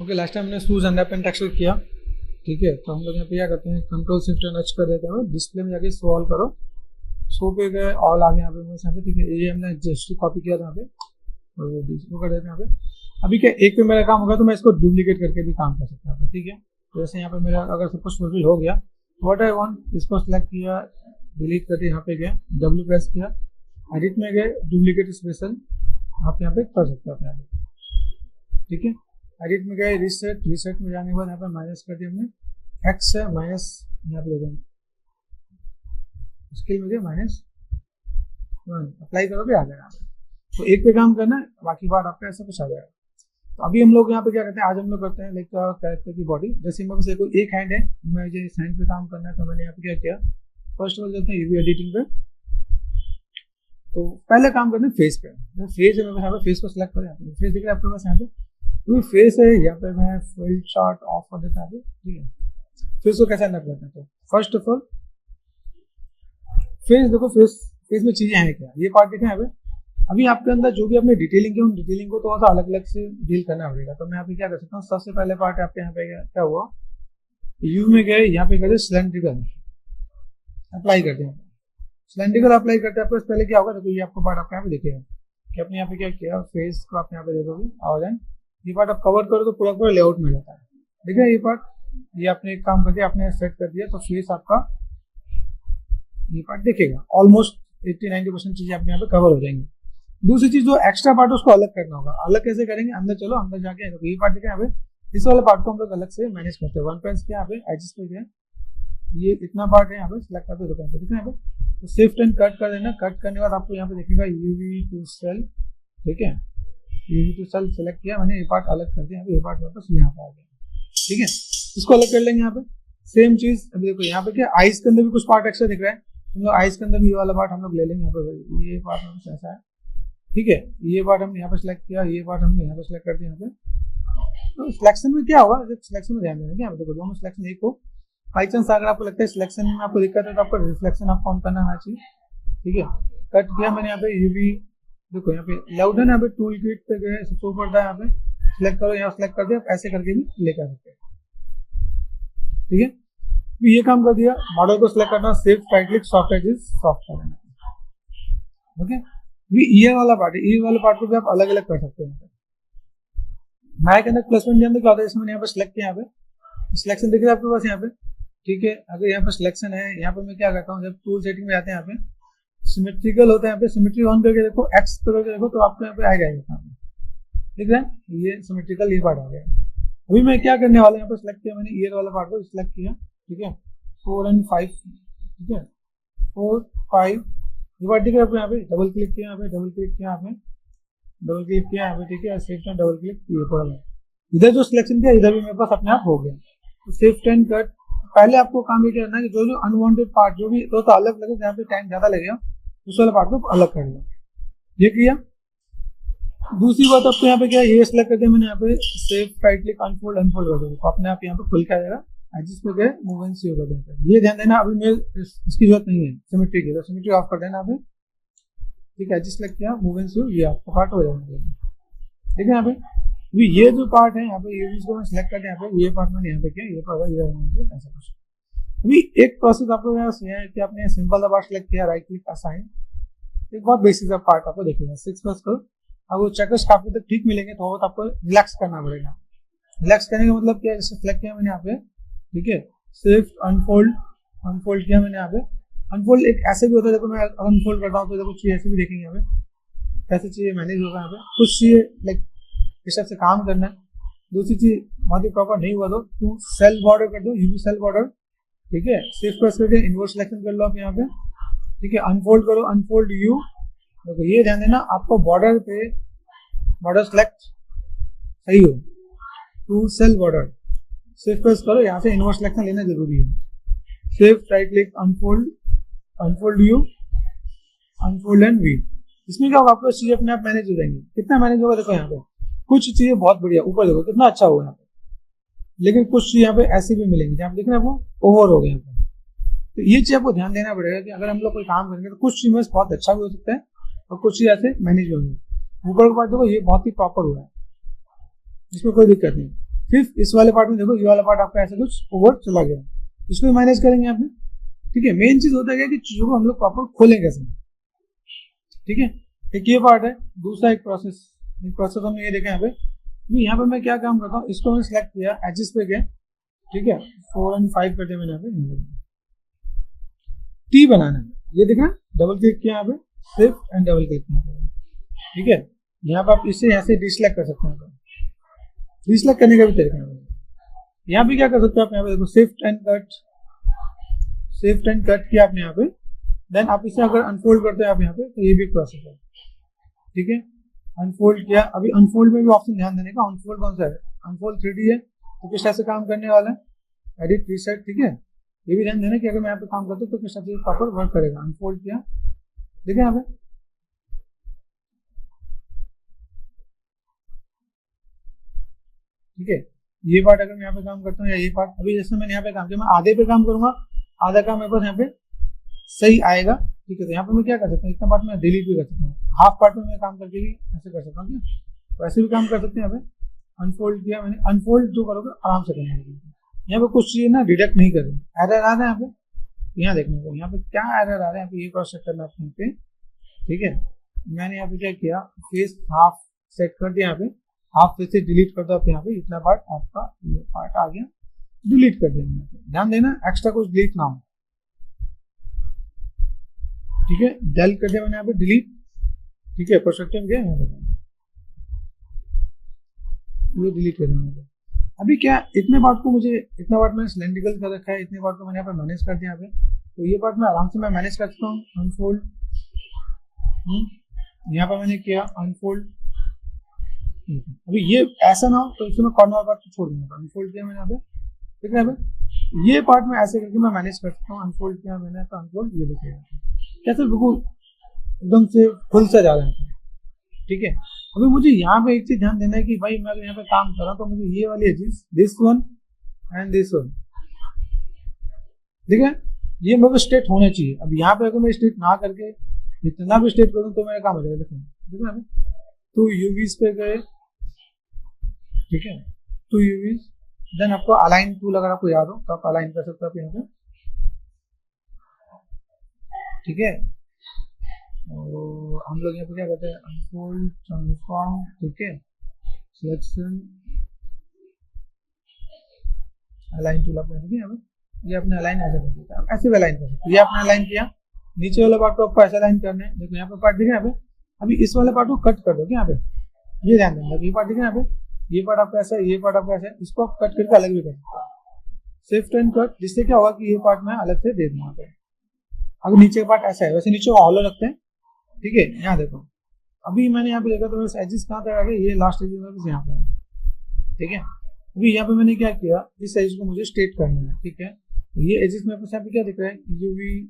Okay, last time हमने shoes अंडरपेंट texture किया, ठीक है। तो हम लोग यहाँ पे क्या करते हैं, कंट्रोल शिफ्ट एंड एच कर देते हैं, डिस्प्ले में जाके स्क्रॉल करो, शो पे गए ऑल आ गए यहाँ पे, ठीक है। ये हमने जस्ट कॉपी किया था यहाँ पे, और वो कर देते हैं यहाँ पे। अभी क्या एक पे मेरा काम होगा तो मैं इसको डुप्लीकेट करके भी काम कर सकता हूँ, ठीक है। तो जैसे यहाँ पे मेरा अगर सब कुछ फुलफिल हो गया, व्हाट आई वांट, इसको सिलेक्ट किया, डिलीट करके यहाँ पे गए, डब्ल्यू प्रेस किया, एडिट में गए, डुप्लीकेट स्पेशल आप यहाँ पे कर सकते हो यहाँ पे, ठीक है। एडिट में गए, रीसेट, रीसेट में जाने के बाद यहाँ पे माइनस कर दिया हमने, एक्स है माइनस, यहाँ पे देखो स्केल में गए -1, अप्लाई करोगे आ जाएगा। तो एक पे काम करना है, बाकी बार आपका ऐसा कुछ आ जाएगा। तो अभी हम लोग यहाँ पे क्या करते हैं, आज हम लोग करते हैं लाइक कैरेक्टर की बॉडी। जैसे मेरे से कोई एक हैंड है, मुझे इस हैंड पे काम करना है, तो मैंने यहाँ पे क्या किया, फर्स्ट ऑफ ऑल चलते हैं यूवी एडिटिंग पे। तो पहले काम करते हैं फेस पे। फेस है, मेरे यहाँ पे फेस को सिलेक्ट करें, फेस दिख रहा है आपके पास यहाँ पे, तो फेस है, यहाँ पे मैं फील्ड चार्ट ऑफ कर देता हूँ, ठीक है। फेस को कैसे अंदर करते हैं, तो फर्स्ट ऑफ ऑल फेस देखो, फेस में चीजें हैं क्या, ये पार्ट देखें यहाँ पे। अभी आपके अंदर जो भी आपने डिटेलिंग की, उन डिटेलिंग को थोड़ा सा अलग अलग से डील करना पड़ेगा। तो मैं यहाँ पे क्या कर सकता हूँ, सबसे पहले पार्ट आपके यहाँ पे क्या हुआ, यू में गए, यहाँ पे करते सिलेंड्रिकल अप्लाई करते हैं। सिलेंड्रिकल अप्लाई करते हैं, आपको पहले क्या होगा, देखो ये आपको पार्ट आपके यहाँ पे दिखेगा कि आपने यहाँ पे क्या किया, फेस को आप यहाँ पे देखोगे, और देन ये पार्ट आप कवर करो तो पूरा पूरा लेआउट में जाता है, ठीक है। ये पार्ट, ये आपने एक काम कर दिया, आपने सेट कर दिया, तो फेस आपका ये पार्ट दिखेगा, ऑलमोस्ट 80-90% चीजें आपके यहाँ पे कवर हो जाएंगी। दूसरी चीज जो एक्स्ट्रा पार्ट उसको अलग करना होगा। अलग कैसे करेंगे, अंदर चलो, अंदर जाके तो ये पार्ट दिखा यहाँ पे, इस वाले पार्ट को हम लोग अलग से मैनेज करते हैं। वन प्रेस किया, यहाँ पे एडजस्ट पे गया, ये इतना पार्ट है यहाँ पे, सिलेक्ट करते हो ठीक है। यहाँ पे तो शिफ्ट एंड कट कर देना, कट करने के बाद आपको यहाँ पे दिखेगा यूवी टू सेल, ठीक है। यूवी टू सेल सेलेक्ट किया मैंने, ये पार्ट अलग कर दिया, ये पार्ट वापस यहाँ पे आ गया, ठीक है। इसको अलग कर लेंगे यहाँ पे। सेम चीज अभी देखो यहाँ पे क्या, आइज के अंदर भी कुछ पार्ट एक्स्ट्रा दिख रहा है, हम लोग आइज के अंदर भी ये वाला पार्ट हम लोग ले लेंगे यहाँ पे, ये पार्ट हमसे ऐसा है, ठीक है। ये पार्ट हमने यहाँ पे सिलेक्ट किया, ये पार्ट हमने यहाँ पे सिलेक्ट कर दिया यहाँ पे। तो सिलेक्शन में क्या होगा, सिलेक्शन में ध्यान देना, देखो दोनों सिलेक्शन एक हो। बाई चांस अगर आपको लगता है सिलेक्शन में आपको दिक्कत है, तो आपको रिफ्लेक्शन आपको ऑन करना आना चाहिए, ठीक है। कट किया मैंने यहाँ पे, यूवी देखो यहाँ पे लाउड है ना, यहाँ पे टूल किट पे गए, सबसे ऊपर था यहाँ पे, सिलेक्ट करो, यहाँ सिलेक्ट कर दिया, ऐसे करके भी लेकर सकते हैं, ठीक है। तो ये काम कर दिया, मॉडल को सिलेक्ट करना, save right click, soft edges soft कर देना, ओके। ये वाला पार्ट है, ये वाले पार्ट को भी आप अलग अलग कर सकते हैं। मैं के अंदर प्लेसमेंट जानते क्या होता है, इसमें यहाँ पे सिलेक्ट किया, यहाँ पे सिलेक्शन दिख रहा है आपके पास यहाँ पे, ठीक है। अगर यहाँ पे सिलेक्शन है, यहाँ पे मैं क्या करता हूँ, जब टूल सेटिंग में जाते हैं, यहाँ पे सिमेट्रिकल होता है, यहाँ पे सिमेट्री ऑन करके देखो, एक्स करके देखो, तो आपको यहाँ पे आएगा यहाँ पे, ठीक है। ये सिमेट्रिकल ये पार्ट आ गया। अभी मैं क्या करने वाला हूँ, यहाँ पे सिलेक्ट किया मैंने, ईयर वाला पार्ट को सिलेक्ट किया, ठीक है। 4 और 5, ठीक है, 4, 5 ये बार, ठीक है। यहाँ पे डबल क्लिक किया, यहाँ पे डबल क्लिक किया, यहाँ पे डबल क्लिक किया, यहाँ पे, ठीक है। शिफ्ट एंड डबल क्लिक किए, इधर जो सिलेक्शन किया, इधर भी मेरे पास अपने आप हो गया। तो शिफ्ट एंड कट, पहले आपको काम ये करना है कि जो जो अनवांटेड पार्ट जो भी तो अलग लगे, जहाँ पे टाइम ज्यादा लगेगा उस वाले पार्ट को अलग कर लो, ये किया। दूसरी बात आपको यहाँ पे क्या, ये सिलेक्ट कर दिया मैंने, यहाँ पे save right click, unfold unfold कर दो, तो अपने आप यहाँ पे खुल के आ जाएगा, जिस पे गए मूव एंड सी कर देना। ये ध्यान देना, अभी मैं इसकी जरूरत नहीं है सिमेट्री की, तो सिमेट्री ऑफ कर देना अभी, ठीक है। जिस लग किया मूव एंड सी, ये आपका पार्ट हो जाएगा, ठीक है। यहाँ पे अभी ये जो पार्ट है, यहाँ पे ये भी मैं सिलेक्ट करते हैं, यहाँ पे ये पार्ट मैंने यहाँ पे किया, ये पार्ट ये ऐसा कुछ। अभी एक प्रोसेस आपको यहाँ है कि आपने सिंपल द पार्ट सिलेक्ट किया, राइट क्लिक असाइन, एक बहुत बेसिक सा पार्ट आपको देखेगा, 6 प्लस करो। अब वो चेकर्स काफी तक ठीक मिलेंगे, तो आपको रिलैक्स करना पड़ेगा। रिलैक्स करने का मतलब क्या है, जैसे सिलेक्ट किया मैंने यहाँ पे, ठीक है, सिर्फ अनफोल्ड अनफोल्ड किया मैंने यहाँ पे। अनफोल्ड एक ऐसे भी होता है, देखो मैं अनफोल्ड करता हूँ तो देखो चीज ऐसे भी देखेंगे यहाँ पे, कैसे चीजें मैनेज होगा यहाँ पे, कुछ चीजें लाइक इस तरह से काम करना है। दूसरी चीज बहुत ही प्रॉपर नहीं हुआ तो टू सेल बॉर्डर कर दो, यूवी सेल बॉर्डर, ठीक है। शिफ्ट प्रेस करके इनवर्स सिलेक्शन कर लो आप यहाँ पे, ठीक है। अनफोल्ड करो, अनफोल्ड यू, देखो ये ध्यान देना आपको बॉर्डर पे बॉर्डर सिलेक्ट सही हो, to shell border, shift press करो, यहाँ से इनवर्स सिलेक्शन लेना जरूरी है। Shift right click, unfold, unfold U, unfold and V. इसमें क्या होगा, आपको चीजें अपने आप मैनेज हो जाएंगी। कितना मैनेज होगा देखो यहाँ पे, कुछ चीजें बहुत बढ़िया, ऊपर देखो कितना अच्छा हुआ यहाँ पे, लेकिन कुछ चीज यहाँ पे ऐसी भी मिलेंगी जहाँ पे देखना वो ओवर हो गया यहाँ पे। तो ये चीज आपको ध्यान देना पड़ेगा कि अगर हम लोग कोई काम करेंगे तो कुछ चीज में बहुत अच्छा भी हो सकता है और कुछ चीज ऐसे मैनेज होंगे। ऊपर के पार्ट देखो ये बहुत ही प्रॉपर हुआ है, इसमें कोई दिक्कत नहीं। फिर इस वाले पार्ट में देखो, ये वाला पार्ट आपका ऐसे कुछ ओवर चला गया, इसको भी मैनेज करेंगे यहाँ पे। ठीक है, मेन चीज होता है कि चीजों को हम लोग प्रॉपर खोलें कैसे। ठीक है, एक ये पार्ट है। दूसरा एक प्रोसेस हमने ये देखा यहाँ पे। यहाँ पे मैं क्या काम करता हूँ, इसको मैंने सेलेक्ट किया, एडजस्ट पे गए, ठीक है, 4 और 5 करते मैंने यहाँ पे टी बनाना है, ये देखना, डबल क्लिक किया यहाँ पे, शिफ्ट एंड डबल क्लिक किया। ठीक है, यहाँ पे आप इससे यहाँ से डिसलेक्ट कर सकते हैं। डिसलेक्ट करने का भी तरीका है। यहाँ पे क्या कर सकते हैं आप, यहाँ पे देखो शिफ्ट एंड कट किया आपने यहाँ पे। देन आप इसे अगर अनफोल्ड करते हैं आप यहाँ पे, तो ये भी प्रोसेस है। ठीक है, अनफोल्ड किया। अभी अनफोल्ड में भी ऑप्शन ध्यान देने का, अनफोल्ड कौन सा है, अनफोल्ड 3D है, तो किस तरह से काम करने वाला है, एडिट प्रीसेट। ठीक है, ये भी ध्यान देना कि अगर मैं यहाँ पे काम करता हूँ तो किस तरह से प्रॉपर वर्क करेगा। अनफोल्ड किया, देखिए यहाँ पे, ठीक है, ये पार्ट अगर मैं यहाँ पे काम करता हूँ, या ये पार्ट, अभी जैसे मैंने यहाँ पे काम किया, मैं आधे पे काम करूंगा, आधा काम मेरे पास यहाँ पे सही आएगा। ठीक है, तो यहाँ पे मैं क्या कर सकता हूँ, इतना पार्ट मैं डिलीट भी कर सकता हूँ, हाफ पार्ट में मैं काम करके भी ऐसे कर सकता हूँ। तो ऐसे भी काम कर सकते हैं। यहाँ पे अनफोल्ड किया मैंने, अनफोल्ड जो करोगे आराम से करना है। यहाँ पे कुछ चीजें ना डिडक्ट नहीं कर रहे, एरर आ रहे हैं यहाँ पे, यहाँ देखने को, यहाँ पे क्या एरर आ रहे हैं, यहाँ पे ये क्रॉस चेक करना अपने पे। ठीक है, मैंने यहाँ पे क्या किया, फेस हाफ सेट कर दिया, यहाँ पे हाफ फेस से डिलीट कर दो आप, यहाँ पे इतना पार्ट आपका ये पार्ट आ गया, डिलीट कर दिया। ध्यान देना एक्स्ट्रा कुछ डिलीट ना हो। ठीक है, डेल कर दिया मैंने यहाँ पे, डिलीट। ठीक है, पर्सपेक्टिव गया यहाँ पे, ये डिलीट कर दिया। अभी क्या, इतने पार्ट को मुझे, इतना पार्ट मैंने सिलेंड्रिकल कर रखा है, इतने पार्ट को मैंने यहाँ पे मैनेज कर दिया यहाँ पे, तो ये पार्ट में आराम से मैं मैनेज कर सकता हूँ। अनफोल्ड, यहाँ पे मैंने किया अनफोल्ड। अभी ये ऐसा ना हो तो इसमें कॉर्नर पार्ट को छोड़ दूंगा। अनफोल्ड किया मैंने यहाँ पे, ठीक है, ये पार्ट में ऐसे करके मैं मैनेज कर सकता हूँ। अनफोल्ड किया मैंने तो अनफोल्ड ये देखिए कैसे बिल्कुल एकदम से खुल सा जा रहा है। ठीक है, अभी मुझे यहाँ पे एक चीज ध्यान देना है कि भाई मैं अगर यहाँ पे काम कर रहा हूँ तो मुझे ये वाली edges, this one and this one, ठीक है, ये मेरे स्ट्रेट होने चाहिए। अब यहाँ पे अगर मैं स्ट्रेट ना करके इतना भी स्ट्रेट करूँ तो मेरा काम हो जाएगा। देखो ना, तो यूवीज पे गए, ठीक है, तो यूवीज, देन आपको अलाइन टूल अगर आपको याद हो तो आप अलाइन कर सकते हो यहाँ पे। ठीक है, और हम लोग यहाँ पे क्या करते हैं, अनफोल्ड, ट्रांसफॉर्म, ठीक है, सिलेक्शन, अलाइन टूल अपने, ठीक है, यहाँ पे ये अपने अलाइन ऐसे कर देता है, ऐसे भी अलाइन कर सकते हैं। ये आपने अलाइन किया, नीचे वाला पार्ट को आपको ऐसे अलाइन करना है। देखो यहाँ पे पार्ट दिखे यहाँ पे, अभी इस वाले पार्ट को कट कर दो यहाँ पे, ये ध्यान देना, ये पार्ट दिखे यहाँ पे, ये पार्ट आपका ऐसा है, ये पार्ट आपका ऐसा है, इसको आप कट करके अलग भी कर सकते हैं, शिफ्ट एंड कट, जिससे क्या होगा कि ये पार्ट मैं अलग से दे दूंगा। अगर नीचे का पार्ट ऐसा है, वैसे नीचे को हॉलो रखते हैं। ठीक है, यहाँ देखो, अभी मैंने यहाँ पे देखा तो एजेस कहाँ तक आ गए, ये लास्ट एजेस में यहाँ पे। ठीक है, अभी यहाँ पे मैंने क्या किया, इस एजेस को मुझे स्ट्रेट करना है। ठीक है, ये एजेस में यहाँ पे क्या दिख रहा है, यूवी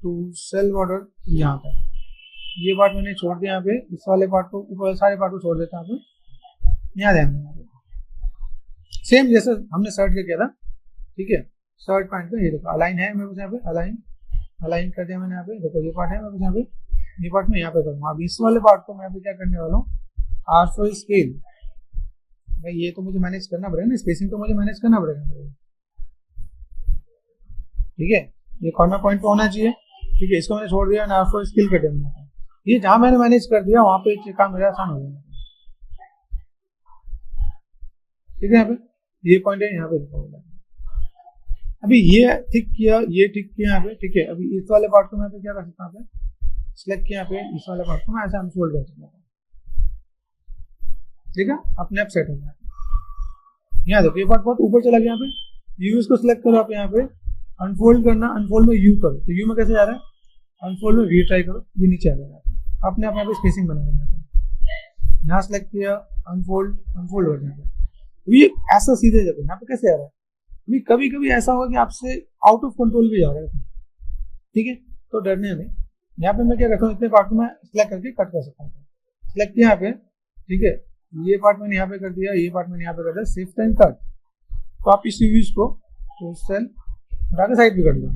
टू सेल बॉर्डर यहाँ तक, ये पार्ट मैंने छोड़ दिया यहाँ पे, इस वाले पार्ट को, ऊपर सारे पार्ट को छोड़ देता हूँ यहाँ पे। यहाँ ध्यान देना, सेम जैसे हमने शर्ट का किया था। ठीक है, शर्ट पैंट का ये देखो अलाइन है मेरे पास यहाँ पे, अलाइन कर दिया मैंने यहाँ पे। देखो ये पार्ट है मेरे पास यहाँ पे, ये पार्ट में यहाँ पे करूँगा। अब इस वाले पार्ट को मैं यहाँ पे क्या करने वाला हूँ, R4 स्केल, भाई ये तो मुझे मैनेज करना पड़ेगा ना, स्पेसिंग तो मुझे मैनेज करना पड़ेगा। ठीक है, ये कॉर्नर पॉइंट पे होना चाहिए। ठीक है, इसको मैंने छोड़ दिया, R4 स्केल कर दिया मैंने, ये जहाँ मैंने मैनेज कर दिया वहाँ पे काम मेरा आसान हो जाएगा। ठीक है, यहाँ पे ये पॉइंट है, यहाँ पे अभी ये ठीक किया, ये ठीक किया यहाँ पे। ठीक है, अभी इस वाले पार्ट को मैं पे क्या कर सकता हूँ, यहाँ पे सिलेक्ट किया, यहाँ पे इस वाले पार्ट को मैं ऐसे अनफोल्ड कर सकता हूँ। ठीक है, अपने आप सेट हो गया। यहाँ देखो ये पार्ट बहुत ऊपर चला गया, यहाँ पे यू इसको सिलेक्ट करो आप, यहाँ पे अनफोल्ड करना, अनफोल्ड में यू करो, तो यू में कैसे जा रहा है, अनफोल्ड में वी ट्राई करो, ये नीचे आ जाएगा। अपने आप यहाँ पे स्पेसिंग बना देंगे, यहाँ सेलेक्ट किया, अनफोल्ड, अनफोल्ड हो जाएगा। ये ऐसा सीधे जाता है, यहाँ पे कैसे आ रहा है, अभी कभी कभी ऐसा होगा कि आपसे आउट ऑफ कंट्रोल भी जा रहा है। ठीक है, तो डरने नहीं, यहाँ पे मैं क्या करता हूँ, इतने पार्ट को मैं सिलेक्ट करके कट कर सकता हूँ। सिलेक्ट किया यहाँ पे, ठीक है, ये पार्ट मैंने यहाँ पे कर दिया, ये पार्ट मैंने यहाँ पे कर दिया, शिफ्ट एंड कट। तो आप इस व्यूज को तो सेल हटा के साइड भी कर दूंगा।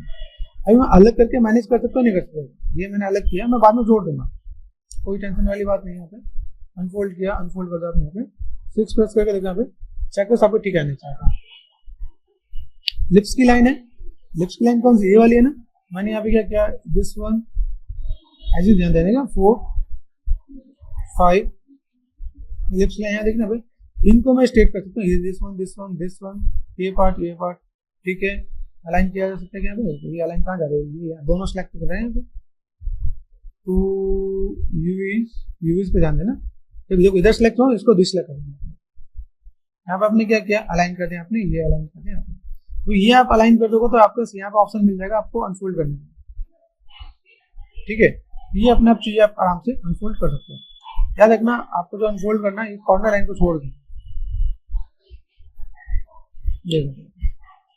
अभी मैं अलग करके मैनेज कर सकता हूँ, नहीं कर सकता, ये मैंने अलग किया, मैं बाद में जोड़ दूंगा, कोई टेंशन वाली बात नहीं है। यहाँ पे अनफोल्ड किया, अनफोल्ड कर दिया आपने, यहाँ पे 6 प्रेस करके देखा, यहाँ पे चेकर्स आपको ठीक आना चाहिए। लिप्स की लाइन है, लिप्स की लाइन कौन सी, ये वाली है ना, मैंने यहाँ पे क्या किया, दिस वन ऐसे ध्यान देने का, 4 5 लिप्स लाइन यहाँ देखना भाई, इनको मैं स्टेट कर सकता हूँ, this one this one this one, ये पार्ट, ठीक है, अलाइन किया जा सकता है क्या भाई, तो ये अलाइन कहाँ जा रहे हैं, ये दोनों सेलेक्ट कर रहे हैं, तो यूवीज पे ध्यान देना, जब इधर सेलेक्ट हो इसको डिसलेक्ट कर देना। यहाँ पे आपने क्या किया, अलाइन कर दिया आपने, ये अलाइन कर दिया आपने, तो ये आप अलाइन कर दोगे तो आपको यहाँ पे ऑप्शन मिल जाएगा आपको अनफोल्ड करने का, ठीक है, ये अपने आप चीजें आप आराम से अनफोल्ड कर सकते हो। याद रखना आपको जो अनफोल्ड करना है, कॉर्नर लाइन को छोड़ दें,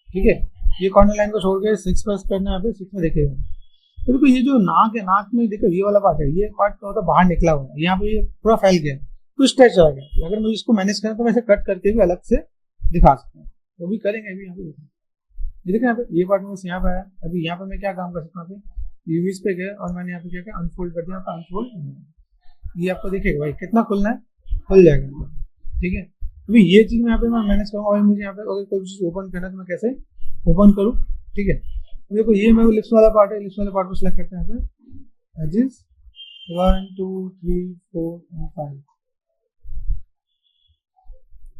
ठीक है, ये कॉर्नर लाइन को छोड़ के 6 प्रेस करना है, 6 में देखिएगा, तो देखो ये जो नाक है, नाक में देखो ये वाला पार्ट है, ये पार्ट क्या होता है बाहर निकला हुआ है, यहाँ पे ये पूरा फैल गया, तो स्ट्रेच आ गया, अगर मुझे इसको मैनेज करना तो मैं इसे कट करके भी अलग से दिखा सकता हूँ, वो भी करेंगे अभी। यहाँ पे देखिए यहाँ पे ये पार्ट में यहाँ पे आया, अभी यहाँ पे मैं क्या काम कर सकता हूँ, यूवीज पे गया और मैंने यहाँ पे क्या किया, अनफोल्ड कर दिया, अनफोल्ड, ये आपको देखिएगा भाई कितना खुलना है, खुल जाएगा, ठीक है। अभी ये चीज मैं यहाँ पे मैं मैनेज करूँगा, और मुझे यहाँ पे अगर कोई चीज ओपन करना है तो मैं कैसे ओपन करूँ, ठीक है। देखो ये मैं लिप्स वाला पार्ट है, लिप्स वाले पार्ट को सिलेक्ट करते हैं यहाँ पे, एजेस 1 2 3 4 and 5,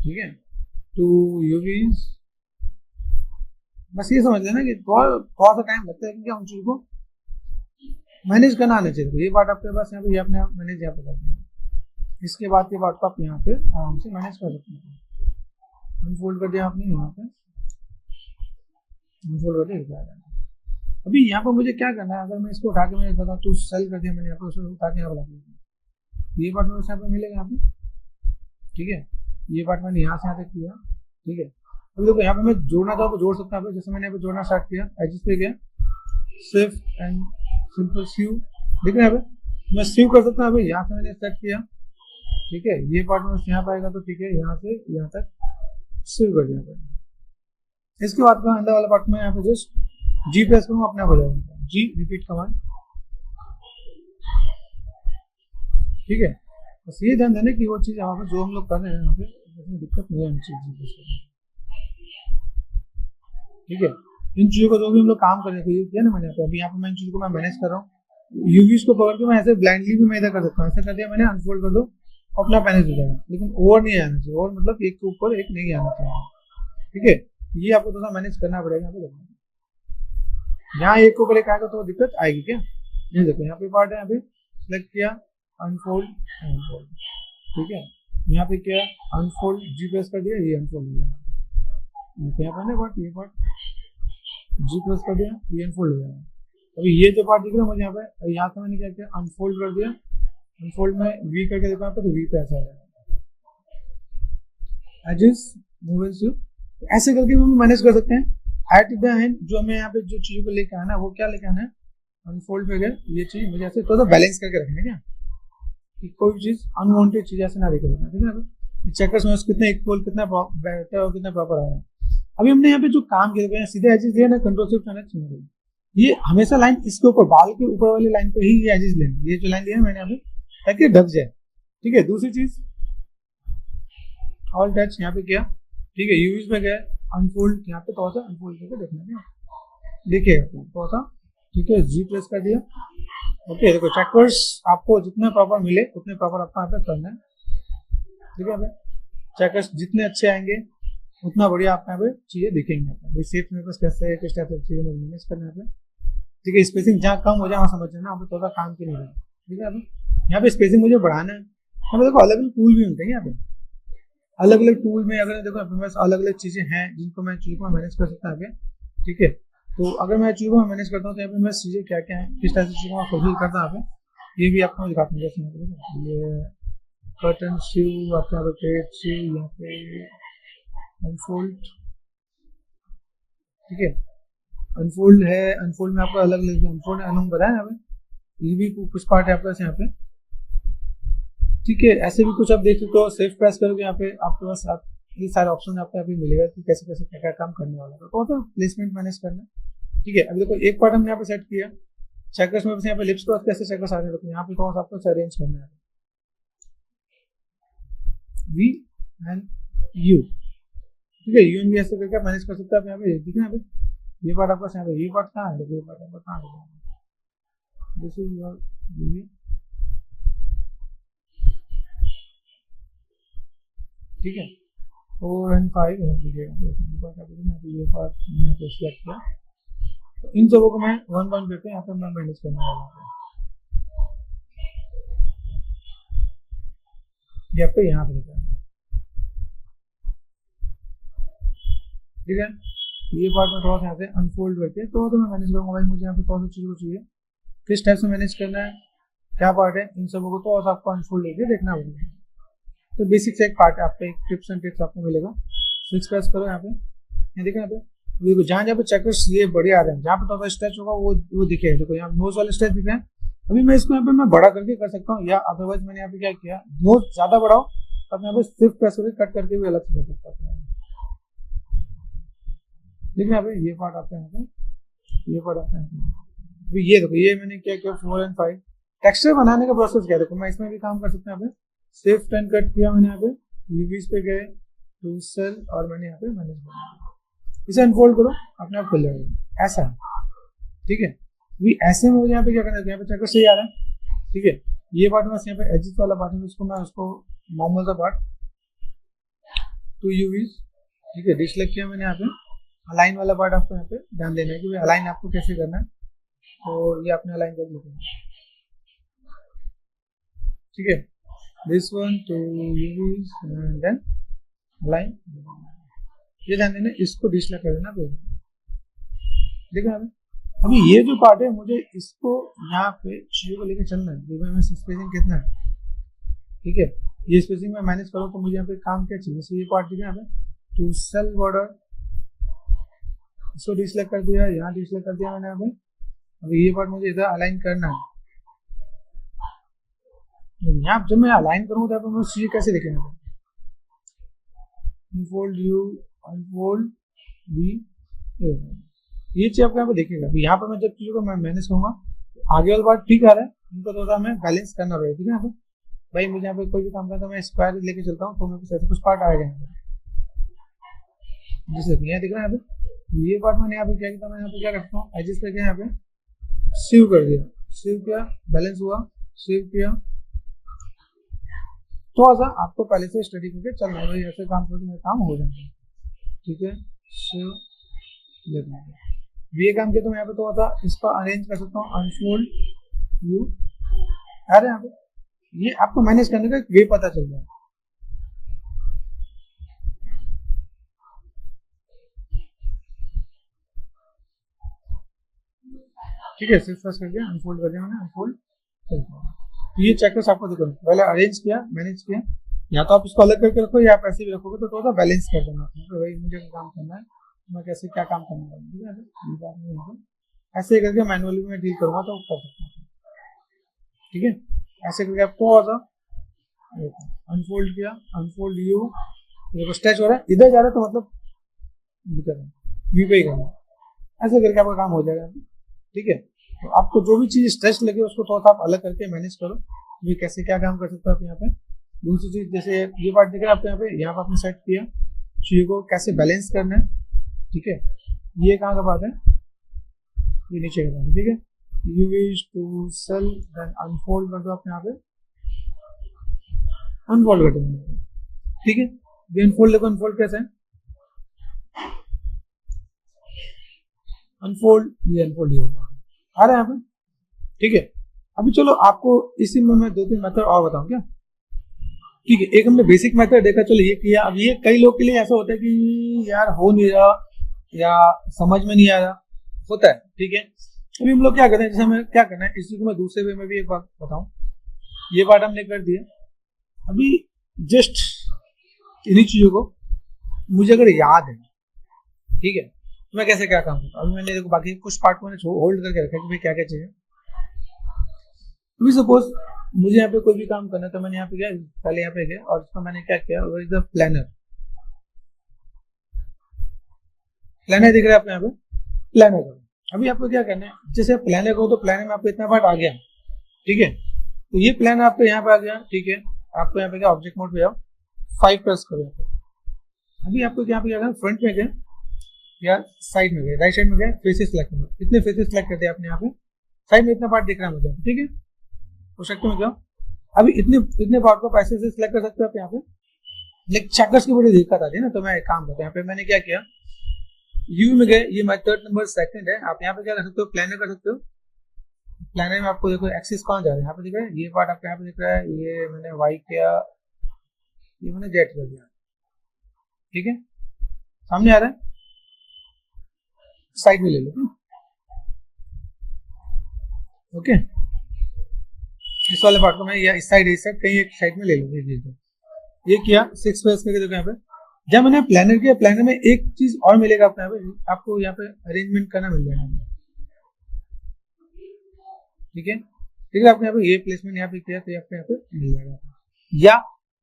ठीक है, तो यूवीज, बस ये समझ लेना कि थोड़ा सा टाइम लगता है क्योंकि हम चीज को मैनेज करना आना चाहिए। तो ये पार्ट आपके पास यहाँ पे, ये आपने मैनेज यहाँ पे कर दिया, इसके बाद के पार्ट को आप यहाँ पे आराम से मैनेज कर सकते हैं, अनफोल्ड कर दिया आपने, यहाँ पे अनफोल्ड कर दिया। अभी यहाँ पर मुझे क्या करना है, अगर मैं इसको उठा के मैं बताऊँ तो सेल कर दिया मैंने यहाँ पर, उसको उठा के यहाँ पर ला दिया, ये पार्ट मेरे यहाँ पे मिलेगा यहाँ पे, ठीक है, ये पार्ट मैंने यहाँ से यहाँ तक किया, ठीक है। अभी देखो यहाँ पे मैं जोड़ना चाहूँ तो जोड़ सकता हूँ, जैसे मैंने यहाँ पे जोड़ना स्टार्ट किया, एजेस पे गया, शिफ्ट एंड सिंपल सीव, देख रहे हैं यहाँ पे मैं सीव कर सकता हूँ, अभी यहाँ से मैंने सेट किया, ठीक है, ये पार्ट में यहाँ पे आएगा तो ठीक है, यहाँ से यहाँ तक सीव कर दिया। इसके बाद का अंदर वाला पार्ट में यहाँ पे जस्ट जी प्रेस करूँ, अपने आप हो जाएगा, जी रिपीट कमांड, ठीक है। बस ये ध्यान देना कि वो चीज यहाँ पे जो हम लोग कर रहे हैं यहाँ पे इसमें दिक्कत नहीं आनी चाहिए, ठीक है। इन चीजों का जो भी हम लोग काम कर रहे हैं किया ना मैंने, अभी यहाँ पे मैं इन चीजों को मैं मैनेज कर रहा हूँ, यूवीज को पकड़ के मैं ऐसे ब्लाइंडली भी मैं इधर कर सकता हूँ, ऐसा कर दिया मैंने, अनफोल्ड कर दो अपना मैनेज हो जाएगा, लेकिन ओवर नहीं आना चाहिए, ओवर मतलब एक के ऊपर एक नहीं आना चाहिए, ठीक है। ये आपको थोड़ा मैनेज करना पड़ेगा, यहाँ एक के ऊपर एक आएगा तो दिक्कत आएगी क्या, ये देखो यहाँ पे पार्ट है, यहाँ पे सिलेक्ट किया अनफोल्ड अनफोल्ड, ठीक है, यहाँ पे क्या अनफोल्ड जी प्रेस कर दिया, ये अनफोल्ड हो जाएगा, यहाँ पे पार्ट ये पार्ट जी प्रेस कर दिया, ये अनफोल्ड हो जाएगा। अभी ये जो पार्ट दिख रहा है मुझे यहाँ पे, यहाँ से मैंने क्या किया अनफोल्ड कर दिया, अनफोल्ड में वी करके देखा तो वी पे ऐसा आ जाएगा, एजेस मूव टू, ऐसे करके हम मैनेज कर सकते हैं। एट द एंड जो हमें यहाँ पे जो चीजों को लेके आना है वो क्या लेके आना है, अनफोल्ड पे गए, ये चीज मुझे ऐसे थोड़ा बैलेंस करके रखना है क्या, कि कोई चीज अनवांटेड चीज ऐसे ना दिखे, ठीक है ना, चेकर्स में कितना इक्वल, कितना बेटर और कितना प्रॉपर आ रहा है। अभी हमने यहाँ पे जो काम किया सीधे एजेस दिया ना, कंट्रोल शिफ्ट करना, ये हमेशा लाइन इसके ऊपर बाल के ऊपर वाली लाइन पे ही ये एजेस लेना, ये जो लाइन लिया है मैंने यहाँ पे ताकि ढक जाए, ठीक है। दूसरी चीज ऑल टच यहाँ पे किया, ठीक है, यूज में गया अनफोल्ड, यहाँ पे थोड़ा सा अनफोल्ड करके देखना है, देखिएगा थोड़ा सा, ठीक है, जी प्रेस कर दिया, ओके। देखो चेकर्स आपको जितने प्रॉपर मिले उतने प्रॉपर आपको यहाँ पे करना है, ठीक है। चेकर्स जितने अच्छे आएंगे उतना बढ़िया आप यहाँ पे चीजें दिखेंगे, सेफ में बस कैसे किस टाइप से चीजें मैनेज करना है, ठीक है। स्पेसिंग जहाँ कम हो जाए वहाँ समझ लेना, आप थोड़ा काम की नहीं है, ठीक है। अभी यहाँ पे स्पेसिंग मुझे बढ़ाना है, यहाँ पे देखो अलग अलग टूल भी मिलते हैं, यहाँ पे अलग अलग टूल में अगर देखो अपने पास अलग अलग चीजें हैं जिनको मैं चीजों को मैनेज कर सकता हूँ, ठीक है। तो अगर मैं चीजों को मैनेज करता हूँ तो यहाँ पे मैं चीजें क्या क्या है, किस टाइप से चीजों को फुलफिल करता हूँ, ये भी आपको दिखाता हूँ, जैसे ये कर्टन सीव, आपके यहाँ पे पेज सीव, यहाँ पे अनफोल्ड, ठीक है, अनफोल्ड है, अनफोल्ड में आपको अलग अलग अनफोल्ड अनफोल्ड बताया यहाँ पे, ये भी कुछ पार्ट है आपके पास यहाँ पे, ठीक है। ऐसे भी कुछ आप देख सकते हो, सेफ प्रेस करोगे यहाँ पे आपके पास ये सारे ऑप्शन आपको यहाँ पे मिलेगा कि कैसे कैसे क्या क्या काम करने वाला है, तो प्लेसमेंट मैनेज करना, ठीक है। अभी देखो एक पार्ट हमने यहाँ पे सेट किया, चेकर्स में यहाँ पे लिप्स को कैसे चेकर्स आ रहे हैं, यहाँ पे तो आपको अरेंज करना है, वी एंड यू, ठीक है। यूएन भी ऐसे करके मैनेज कर सकते हैं आप यहाँ पे, ठीक है। यहाँ पे ये पार्ट आपका यहाँ पे, ये पार्ट कहाँ है, ये पार्ट आपका कहाँ है, दिस इज योर यूएन, ठीक है। 4 and 5 यहाँ पे ये पार्ट मैंने यहाँ पे सिलेक्ट किया, तो इन सबों को मैं 1 1 करके यहाँ पे मैं मैनेज करने वाला हूँ। ये आपको यहाँ पे दिखा, ठीक है। ये पार्ट में थोड़ा सा यहाँ से अनफोल्ड करके तो मैं मैनेज करूँगा। भाई मुझे यहाँ पे कौन सी चीज़ को चाहिए, किस टाइप से मैनेज करना है, क्या पार्ट है, इन सबों को तो आपको अनफोल्ड करके देखना पड़ेगा। तो बेसिक से एक पार्ट है आपका, एक टिप्स एंड ट्रिक्स आपको मिलेगा। 6 प्रेस करो यहाँ पे, ये देखो यहाँ पे, देखो जहाँ जहाँ पे चेकर्स ये बड़े आ रहे हैं, जहाँ पे तो स्ट्रेच होगा वो दिखेगा। देखो यहाँ नोज वाले स्ट्रेच दिखे हैं। अभी मैं इसको यहाँ पे मैं बड़ा करके कर सकता हूँ, या अदरवाइज मैंने यहाँ पे क्या किया, नोज ज्यादा बड़ा हो तो यहाँ पे शिफ्ट प्रेस करके कट करके भी अलग से कर सकता हूँ। देखिए यहाँ पे ये पार्ट आता है, यहाँ पे ये पार्ट आता है। अभी ये देखो, ये मैंने क्या किया, 4 and 5 टेक्सचर बनाने का प्रोसेस क्या है, देखो मैं इसमें भी काम कर सकता हूँ। यहाँ पे शिफ्ट एंड कट किया मैंने, यहाँ पे यूवीज पे गए टू सेल और मैंने यहाँ पे मैनेज बनाया। इसे अनफोल्ड करो, अपने आप खुल जाएगा, ऐसा है, ठीक है। अभी ऐसे में मुझे यहाँ पे क्या करना है, यहाँ पे चेकर सही आ रहा है, ठीक है। ये पार्ट में यहाँ पे एजिस वाला पार्ट है, उसको मैं उसको नॉर्मल सा पार्ट 2 यूवीज, ठीक है, डिसलेक्ट किया मैंने। यहाँ पे अलाइन वाला पार्ट आपको यहाँ पे ध्यान देना है कि भाई अलाइन आपको कैसे करना है, तो ये आपने अलाइन कर लिया, ठीक है। This one 2 UVs and then align, ये ध्यान देना, इसको डिसलेक्ट कर देना। देखो यहाँ पे अभी ये जो पार्ट है, मुझे इसको यहाँ पे चीजों को लेकर चलना है। देखो मैं स्पेसिंग कितना है, ठीक है, ये स्पेसिंग में मैनेज करो तो मुझे यहाँ पे काम क्या चाहिए। ये पार्ट ठीक है, यहाँ पे टू सेल बॉर्डर, इसको डिसलेक्ट कर दिया, यहाँ डिसलेक्ट कर दिया मैंने यहाँ पे। अभी ये पार्ट मुझे इधर अलाइन करना है। यहाँ जब मैं अलाइन करूँ तो मुझे चीजें कैसे दिखेंगे, अनफोल्ड यू, अनफोल्ड बी, ये चीज आपको यहाँ पे देखेगा। यहाँ पर मैं जब चीजों को मैं मैनेज करूंगा, आगे वाला पार्ट ठीक आ रहा है, इनको थोड़ा मैं बैलेंस करना पड़ेगा, ठीक है। यहाँ पे भाई मुझे यहाँ पे कोई भी काम करता है, मैं स्क्वायर लेके चलता हूँ तो मेरे को ऐसे कुछ पार्ट आएगा यहाँ पे, जैसे यहाँ दिख रहा है। यहाँ पे ये पार्ट मैंने यहाँ पे क्या किया, मैं यहाँ पे क्या करता हूँ, एडजस्ट करके यहाँ पे सीव कर दिया, सीव किया, बैलेंस हुआ, सीव किया। तो ऐसा आपको पहले से स्टडी करके चलना है, भाई ऐसे काम करके मेरे काम हो जाएंगे, ठीक है। सीव देखना है, ये काम किया तो मैं यहाँ पे तो आता इसको अरेंज कर सकता हूँ, अनफोल्ड यू, अरे यहाँ पे ये आपको मैनेज करने का एक वे पता चल जाए, ठीक है। सिर्फ फर्स्ट कर दिया, अनफोल्ड कर दिया मैंने, अनफोल्ड। तो ये चेकर्स आपको देखो, पहले अरेंज किया, मैनेज किया, या तो आप इसको अलग करके रखो या आप ऐसे भी रखोगे तो थोड़ा बैलेंस कर देना, भाई मुझे काम करना है, मैं कैसे क्या काम करने वाला, ठीक है। ये बात नहीं, ऐसे करके मैनुअली में डील करूंगा तो कर सकता हूँ, ठीक है। ऐसे करके आपको अनफोल्ड किया, अनफोल्ड यू, देखो स्ट्रेच हो रहा है, इधर जा रहा है तो मतलब वी पे ही करना, ऐसे करके आपका काम हो जाएगा, ठीक है। तो आपको जो भी चीज स्ट्रेच लगे उसको थोड़ा सा आप अलग करके मैनेज करो, ये कैसे क्या काम कर सकते हो आप यहाँ पे। दूसरी चीज जैसे ये पार्ट दिख रहा है आपको, यहाँ पे आपने सेट किया चीजों को कैसे बैलेंस करना है, ठीक है। ये कहाँ का बात है, ये नीचे का बात है, ठीक है। You wish to shell, then unfold कर दो आप यहाँ पे, अनफोल्ड कर दो, ठीक है। ये अनफोल्ड देखो, अनफोल्ड कैसे है, अनफोल्ड, ये अनफोल्ड ही होगा, आ रहा है यहाँ पे, ठीक है। अभी चलो आपको इसी में मैं 2-3 मेथड और बताऊं क्या, ठीक है। एक हमने बेसिक मेथड देखा, चलो ये किया। अब ये कई लोग के लिए ऐसा होता है कि यार हो नहीं रहा या समझ में नहीं आ रहा, होता है, ठीक है। अभी हम लोग क्या करते हैं, जैसे हमें क्या करना है, इसी को मैं दूसरे वे में भी एक बात बताऊं। ये पार्ट हमने कर दिया, अभी जस्ट इन्हीं चीजों को मुझे अगर याद है, ठीक है, तो मैं कैसे क्या काम करता हूँ। अभी मैंने देखो बाकी कुछ पार्ट को मैंने होल्ड करके रखा है कि भाई क्या क्या चाहिए। अभी सपोज मुझे यहाँ पे कोई भी काम करना है तो मैंने यहाँ पे गया, पहले यहाँ पे गया और इसको मैंने क्या किया, वो इज द प्लानर, प्लानर दिख रहा है आपको यहाँ पे, प्लानर करो। अभी आपको क्या करना है, जैसे प्लानर करो तो प्लानर में आपको इतना पार्ट आ गया, ठीक है। तो ये प्लानर आपको यहाँ पे आ गया, ठीक है। आपको यहाँ पे क्या ऑब्जेक्ट मोड पे जाओ, 5 प्रेस करो, अभी आपको यहाँ पे क्या करना, फ्रंट में गए या साइड में गए, राइट साइड में गए, फेसेस सिलेक्ट करना, इतने फेसेस सिलेक्ट करते हैं आपने यहाँ पे, साइड में इतना पार्ट दिख रहा है मुझे, ठीक है, प्रोजेक्ट में जाओ, अभी इतने पार्ट को पैसे से सिलेक्ट कर सकते हो आप यहाँ पे, लेकिन चेकर्स की बड़ी दिक्कत आती है ना, तो मैं एक काम करता हूँ, यहाँ पे मैंने क्या किया, यू में गए, ये माई थर्ड नंबर सेकंड है, आप यहाँ पे क्या कर सकते हो, प्लानर कर सकते हो, प्लानर में आपको देखो एक्सिस कहाँ जा रहा है, यहाँ पे दिख रहा है, ये पार्ट आपको यहाँ पे दिख रहा है, ये मैंने वाई किया, ये मैंने जेड कर दिया, ठीक है, सामने आ रहा है, साइड में ले लो, ओके, इस वाले पार्ट को मैं या इस साइड कहीं एक साइड में ले लूंगा, ये किया 6 प्रेस करके देखो यहाँ पे, जब मैंने प्लानर किया, प्लानर में एक चीज और मिलेगा आपको यहाँ पे, आपको यहाँ पे अरेंजमेंट करना मिल जाएगा, ठीक है, ठीक है, आपको यहाँ पे ये प्लेसमेंट यहाँ पे किया तो आपको यहाँ पे मिल जाएगा, या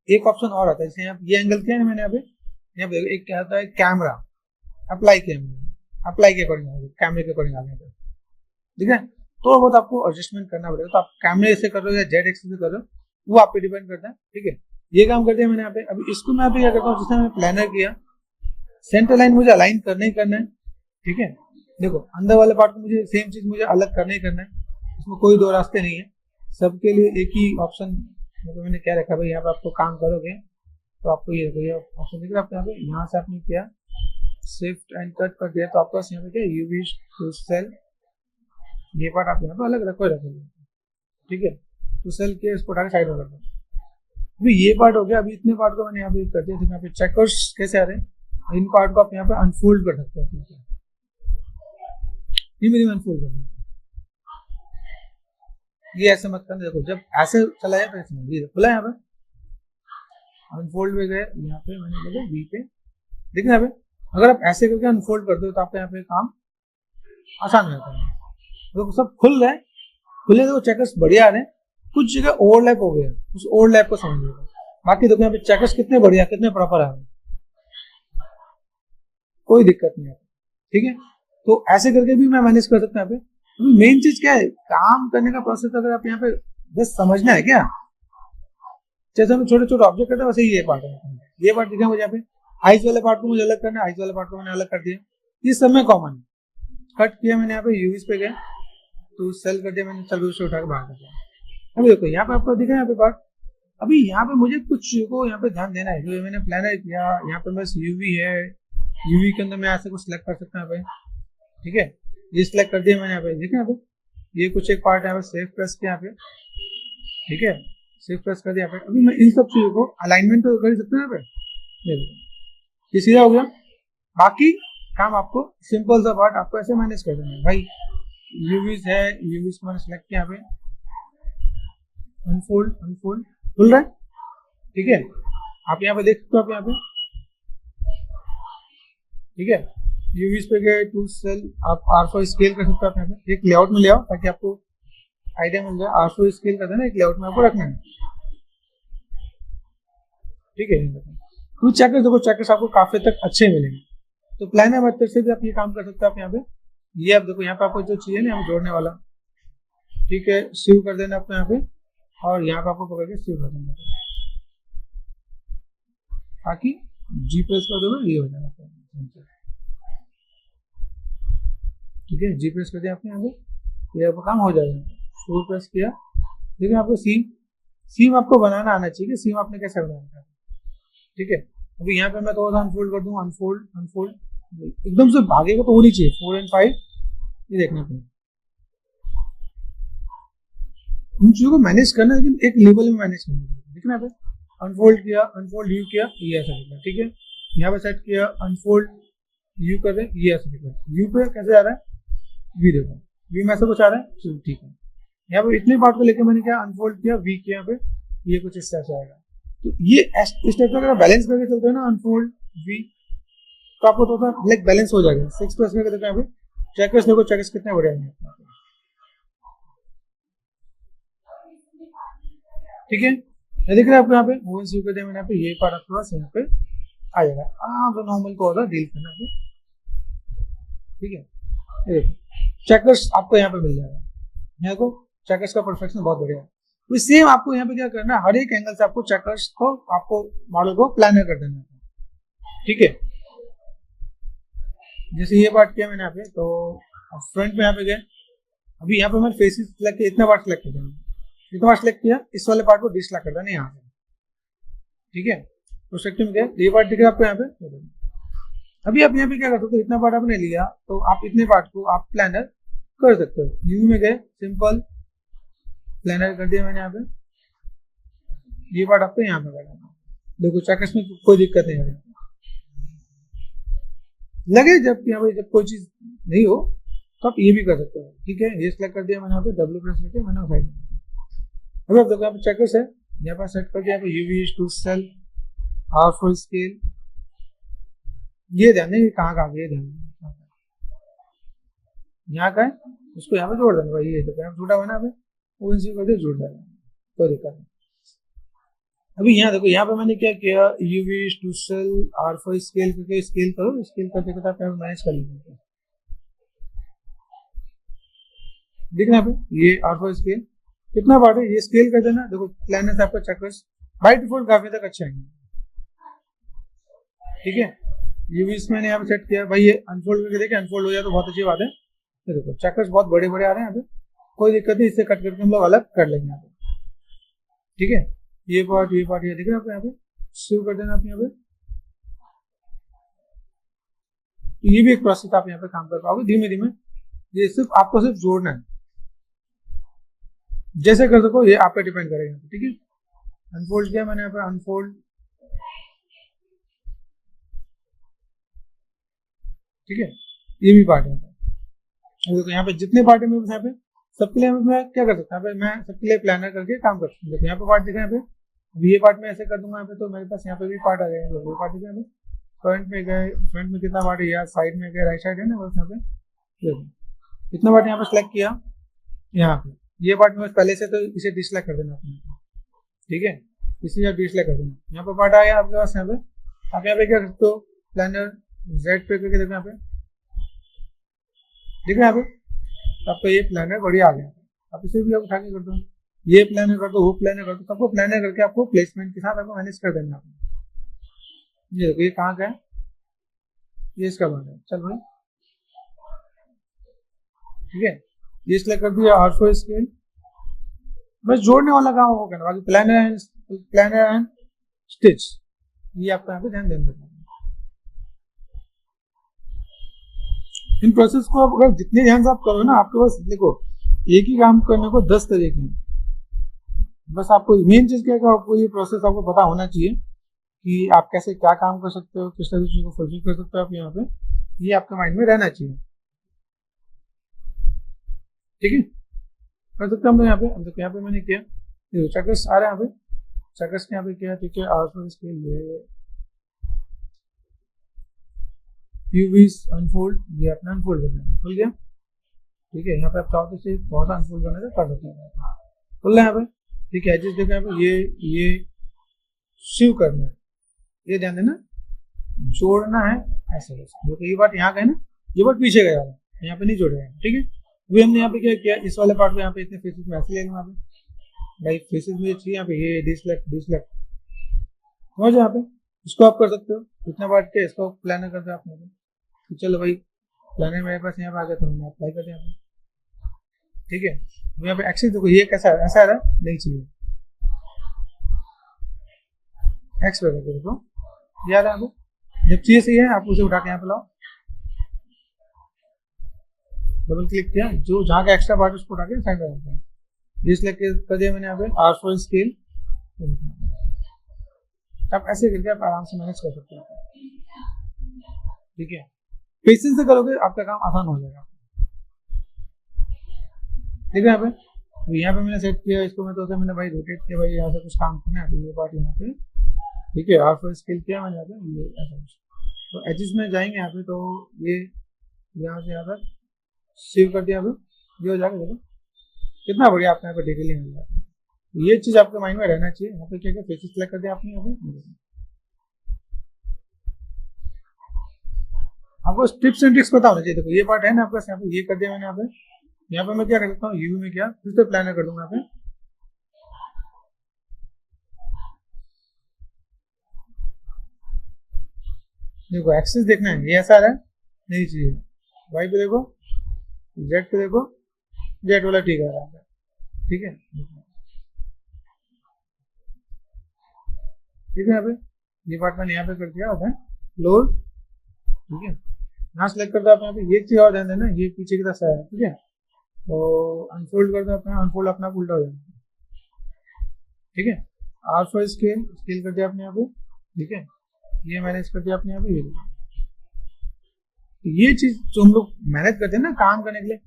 एक ऑप्शन और आता है, जैसे यहाँ ये एंगल किया है मैंने यहाँ पे एक क्या होता है, कैमरा अप्लाई किया, अप्लाई के अकॉर्डिंग कैमरे के अकॉर्डिंग आ गया, ठीक है, तो बहुत आपको एडजस्टमेंट करना पड़ेगा, तो आप कैमरे से कर रहे हो या जेड एक्सिस से कर रहे हो, वो आप पे डिपेंड करता है, ठीक है, ये काम करते हैं मैंने यहाँ पे, अभी इसको मैं यहाँ पे क्या करता हूँ, जैसे मैंने प्लानर किया, सेंटर लाइन मुझे अलाइन करना ही करना है, ठीक है, देखो अंदर वाले पार्ट को मुझे सेम चीज मुझे अलग करना ही करना है, इसमें कोई दो रास्ते नहीं है, सबके लिए एक ही ऑप्शन, मतलब मैंने क्या रखा भाई, यहाँ पे आपको काम करोगे तो आपको ये ऑप्शन दिख रहा है, आपको यहाँ से आपने किया शिफ्ट एंड कट कर दिया, तो आपके पास यहाँ पे क्या यूवी टू सेल, ये पार्ट आप यहाँ पे अलग रखोगे, ठीक है, टू सेल के इसको उठा के साइड में कर दो, अभी ये पार्ट हो गया, अभी इतने पार्ट को मैंने यहाँ पे कर दिया, तो यहाँ पे चेकर्स कैसे आ रहे हैं, इन पार्ट को आप यहाँ पे अनफोल्ड कर सकते हो, धीमे अनफोल्ड कर सकते, ये ऐसे मत करना, देखो जब ऐसे चला जाए तो ऐसे ये खुला यहाँ पे, अनफोल्ड में गए, यहाँ पे मैंने बोला वी पे, देखना यहाँ पे, अगर आप ऐसे करके अनफोल्ड करते हो तो आपका यहाँ पे काम आसान रहता है, तो सब खुल रहा है, खुले देखो चेकर्स बढ़िया आ रहे हैं, कुछ जगह ओवरलैप हो गया, उस ओवरलैप को समझिएगा, बाकी देखो यहाँ पे चेकर्स कितने बढ़िया कितने प्रॉपर आ रहे हैं, कोई दिक्कत नहीं है, ठीक है, तो ऐसे करके भी मैं मैनेज कर सकता हूँ यहाँ पे, अभी मेन चीज क्या है, काम करने का प्रोसेस अगर आप यहाँ पे बस समझना है क्या, जैसे हम छोटे छोटे ऑब्जेक्ट करते हैं वैसे ही ये पार्ट है, ये पार्ट दिखा मुझे यहाँ पे, आइज वाले पार्ट को मुझे अलग करना है, आइज वाले पार्ट को मैंने अलग कर दिया, ये सब में कॉमन है, कट किया मैंने यहाँ पे यूवीज पे गए, तो सेल कर दिया मैंने, चल उसे उठा के बाहर कर दिया, अभी देखो यहाँ पे आपको दिखा यहाँ पे पार्ट, अभी यहाँ पे मुझे कुछ को यहाँ पे ध्यान देना है, जो मैंने प्लानर किया, यहाँ पे बस यूवी है, यूवी के अंदर मैं ऐसे कुछ सिलेक्ट कर सकता हूँ, ठीक है, ये सिलेक्ट कर दिया मैंने यहाँ पे, देखिए यहाँ पे ये कुछ एक पार्ट है, यहाँ पे सेव प्रेस किया यहाँ पे, ठीक है, सेव प्रेस कर दिया यहाँ पे, अभी मैं इन सब चीजों को अलाइनमेंट तो कर ही सकते हैं यहाँ पे, ये सीधा हो गया, बाकी काम आपको सिंपल सा पार्ट आपको ऐसे मैनेज कर देना है भाई, यूवीज है, यूवीज को मैंने सिलेक्ट किया यहाँ पे, अनफोल्ड अनफोल्ड खुल रहा है, ठीक है, आप यहाँ पे देख सकते हो, आप यहाँ पे, ठीक है, यूवीज पे गए, टू सेल आप R4 स्केल कर सकते हो, आप यहाँ पे एक लेआउट में ले आओ ताकि आपको आइडिया मिल जाए, R4 स्केल करते हैं ना, एक लेआउट में आपको रखना है, ठीक है, कुछ चेकर्स देखो, चेकर्स आपको काफी तक अच्छे मिलेंगे, तो प्लानर मेथड से भी आप ये काम कर सकते हो, आप यहाँ पे ये आप देखो, यहाँ पे आपको जो चाहिए ना हम जोड़ने वाला, ठीक है, सीव कर देना आपको यहाँ पे, और यहाँ पे आपको पकड़ के सीव कर देना, ताकि जी प्रेस कर दोगे ये हो जाएगा, ठीक है, जी प्रेस कर दिया आपने यहाँ पे, ये आपका काम हो जाएगा, फोर प्रेस किया, देखिए आपको सीम आपको बनाना आना चाहिए, सीम आपने कैसे बनाना है, ठीक है, अभी यहाँ पे मैं थोड़ा सा अनफोल्ड कर दूँ, अनफोल्ड अनफोल्ड, एकदम से भागेगा तो होनी चाहिए 4 और 5, ये देखना पड़ेगा, उन चीजों को मैनेज करना, लेकिन एक लेवल में मैनेज करना पड़ेगा, देखना पे अनफोल्ड किया, अनफोल्ड यू किया, ये ऐसा दिख रहा है, ठीक है, यहाँ पे सेट किया, अनफोल्ड यू कर रहे, ये ऐसा दिख रहा है, यू पे कैसे आ रहा है, वी देखो, वी में ऐसा कुछ आ रहा है, चलो ठीक है, यहाँ पे इतने पार्ट को लेकर मैंने क्या अनफोल्ड किया, वी किया, यहाँ पे ये कुछ इस तरह से आएगा, तो ये इस टाइप का अगर बैलेंस करके चलते हैं ना, अनफोल्ड वी, तो आपको थोड़ा सा लाइक बैलेंस हो जाएगा, 6 प्लस करके देखो, यहाँ पे चेकर्स देखो, चेकर्स कितने बढ़िया हैं, ठीक है, दिख रहा है आपको यहाँ पे, वो सीव कर दिया मैंने यहाँ पे, ये पार्ट आपके पास यहाँ पे आ जाएगा, तो नॉर्मल को होगा डील करना है, ठीक है, ये देखो चेकर्स आपको यहाँ पे मिल जाएगा, यहाँ को चेकर्स का परफेक्शन बहुत बढ़िया है, तो सेम आपको यहाँ पे क्या करना है, हर एक एंगल से आपको चेकर्स को, आपको मॉडल को प्लानर कर देना है, ठीक है। जैसे ये पार्ट किया मैंने यहाँ पे, तो फ्रंट में यहाँ पे गए, अभी यहाँ पे मैंने फेसेस सिलेक्ट किया, इतना पार्ट सिलेक्ट किया, इतना पार्ट सिलेक्ट किया, इस वाले पार्ट को डिसलेक्ट कर देना यहाँ से, ठीक है। प्रोस्पेक्टिव में गए, ये पार्ट दिख रहा है आपको यहाँ पे। अभी आप यहाँ पे क्या कर सकते हो, इतना पार्ट आपने लिया तो आप इतने पार्ट को आप प्लानर कर सकते हो। व्यू में गए, सिंपल प्लानर कर दिया मैंने यहाँ पे, ये पार्ट आपको यहाँ पे करना। देखो चेकर्स में कोई दिक्कत नहीं है, लगे जब यहाँ पे जब कोई चीज नहीं हो तो आप ये भी कर सकते हो, ठीक है। ये सिलेक्ट कर दिया मैंने यहाँ पे, डब्ल्यू प्रेस करके मैंने साइड में। अभी आप देखो यहाँ पे चेकर्स है, यहाँ पर सेट कर दिया, यहाँ पे UV to cell are for scale, ये ध्यान दें कहाँ का, ये ध्यान यहाँ का है, उसको यहाँ पे जोड़ देना भाई, ये तो छोटा बना पे वो इसी कर दे, जुड़ जाएगा, कोई दिक्कत नहीं। अभी यहाँ देखो, यहाँ पे मैंने क्या किया, UV to cell are for scale करके स्केल करो, स्केल करते करते आप मैनेज कर लीजिए, दिख रहा है ये आर फॉर स्केल कितना पार्ट है, ये स्केल कर देना। देखो प्लानर आपका चेकर्स बाय डिफॉल्ट काफी तक अच्छे आएंगे, ठीक है। यूवीज मैंने यहाँ पे सेट किया भाई, ये अनफोल्ड करके देखें, अनफोल्ड हो जाए तो बहुत अच्छी बात है। ये देखो चेकर्स बहुत बड़े बड़े आ रहे हैं यहाँ पे, कोई दिक्कत नहीं, इससे कट करके हम लोग अलग कर लेंगे यहाँ पे, ठीक है। ये पार्ट ये दिख रहा है आपको, यहाँ पे सेव कर देना आप यहाँ पे, ये भी एक प्रोसेस आप यहाँ पे काम कर पाओगे धीमे धीमे, ये सिर्फ आपको सिर्फ जोड़ना है, जैसे कर सको ये आप पे डिपेंड करेगा, ठीक है। अनफोल्ड किया मैंने यहाँ पे, अनफोल्ड, ठीक है। ये भी पार्ट है, देखो यहाँ पे जितने पार्ट है मेरे यहाँ पे सबके लिए मैं क्या कर सकता हूँ, मैं सबके लिए प्लानर करके काम कर सकता हूँ। देखो यहाँ पे पार्ट दिखा यहाँ पे, अब ये पार्ट में ऐसे कर दूंगा यहाँ पे, तो मेरे पास यहाँ पे भी पार्ट आ जाएगा, ये पार्ट दिखा यहाँ पे, फ्रंट में गए, फ्रंट में कितना पार्ट है यार, साइड में गए, राइट साइड है ना, बस यहाँ पे देखो इतना पार्ट यहाँ पे सिलेक्ट किया, यहाँ पे ये पार्ट में पहले से, तो इसे डिसलाइक कर देना अपने, ठीक है, इसे आप डिसलाइक कर देना। यहाँ पे पार्ट आया आपके पास, यहाँ पे आप यहाँ पे क्या कर सकते हो, प्लानर जेड पे करके देखो यहाँ पे, ठीक है यहाँ पे, तो आपका ये प्लानर बढ़िया आ गया। आप इसे भी आप उठा के कर दो, ये प्लानर कर दो, वो प्लानर कर दो, सबको प्लानर करके आपको प्लेसमेंट के साथ आपको मैनेज कर देना आपको। ये देखो ये कहाँ का है, ये इसका बन है, चल भाई, ठीक है। ये सिलेक्ट कर दिया आर फॉर स्केल, बस जोड़ने वाला काम हो गया, बाकी प्लानर एंड स्टिच ये आपको यहाँ पे ध्यान देना है। इन प्रोसेस को आप अगर जितने ध्यान से आप करो ना, आपके पास देखो एक ही काम करने को 10 तरीके हैं, बस आपको मेन चीज क्या है, आपको ये प्रोसेस आपको पता होना चाहिए कि आप कैसे क्या काम कर सकते हो, किस तरह से को फुलफिल कर सकते हो आप यहाँ पे, ये आपके माइंड में रहना चाहिए, ठीक है। कर सकते हैं हम लोग यहाँ पे, अब देखो यहाँ पे मैंने किया, चेकर्स आ रहे हैं यहाँ पे, चेकर्स के यहाँ पे किया, ठीक है। आर इसके लिए यूवीज अनफोल्ड, ये अपना अनफोल्ड कर देना, खुल गया, ठीक है। यहाँ पे आप चाहो तो बहुत सा अनफोल्ड करने से कर सकते हैं, खुल रहा है यहाँ पे, ठीक है। एजेस देखो यहाँ पे, ये शिव करना है, ये ध्यान देना, जोड़ना है ऐसे, देखो ये बात यहाँ का है ना, ये बात पीछे गया, यहाँ पे नहीं जोड़ेगा, ठीक है। अभी हमने यहाँ पे क्या किया, इस वाले पार्ट को यहाँ पे इतने फेसेस में ऐसे लेंगे, यहाँ पे भाई फेसेस में चाहिए, यहाँ पे ये डिसलेक्ट समझ, यहाँ पे इसको आप कर सकते हो, इतना पार्ट के इसको प्लानर करते हो आपने, तो चलो भाई प्लानर मेरे पास यहाँ पे आ गया, तो मैंने अप्लाई कर दिया यहाँ पे, ठीक है। यहाँ पे एक्सेस देखो ये कैसा है, ऐसा आ रहा है, नहीं चाहिए, एक्स पे करके देखो ये आ रहा है, आपको जब चाहिए सही है आप उसे उठा के यहाँ पे लाओ, डबल क्लिक किया, जो जहाँ का एक्स्ट्रा पार्ट उसको उठा के साइड में रखते हैं, डिसलेक्ट कर दिया मैंने यहाँ पे, आर फॉर स्केल, आप ऐसे करके आप आराम से मैनेज कर सकते हैं, ठीक है। पेशेंस से करोगे आपका काम आसान हो जाएगा, ठीक है। यहाँ पे तो यहाँ पे मैंने सेट किया इसको, मैं तो मैंने भाई रोटेट किया, भाई यहाँ से कुछ काम करना है, तो ये पार्ट यहाँ पे, ठीक है। आर फॉर स्केल किया मैंने यहाँ पे, ये ऐसा तो एजेस में जाएंगे यहाँ पे, तो ये यहाँ से यहाँ तक सेव कर दिया, ये हो जाएगा, देखो कितना बढ़िया आपको यहाँ पे डिटेलिंग मिल जाता है। ये चीज आपके माइंड में रहना चाहिए। यहाँ पे क्या क्या फेसेस सिलेक्ट कर दिया आपने, यहाँ पे आपको टिप्स एंड ट्रिक्स पता होना चाहिए। देखो ये पार्ट है ना आपका, यहाँ पे ये कर दिया मैंने, यहाँ पे मैं क्या कर सकता हूँ, यू में क्या फिर से प्लानर कर दूंगा यहाँ पे, देखो एक्सिस देखना है, ये ऐसा आ रहा है नहीं चाहिए, वाई पे देखो, जेड पे देखो, जेड वाला ठीक आ रहा है, ठीक है। ठीक है, यहाँ पे ये पार्ट मैंने यहाँ पे कर दिया होता है क्लोज, ठीक है। यहाँ सेलेक्ट कर दो आप, यहाँ पे ये चीज और ध्यान देना, ये पीछे की तरफ से है, ठीक है। तो अनफोल्ड कर दो अपना, अनफोल्ड अपना उल्टा हो जाएगा, ठीक है। आर फॉर स्केल, स्केल कर दिया आपने यहाँ पे, ठीक है। ये मैनेज कर दिया आपने यहाँ पे, ये चीज जो हम लोग मैनेज करते हैं ना काम करने के लिए,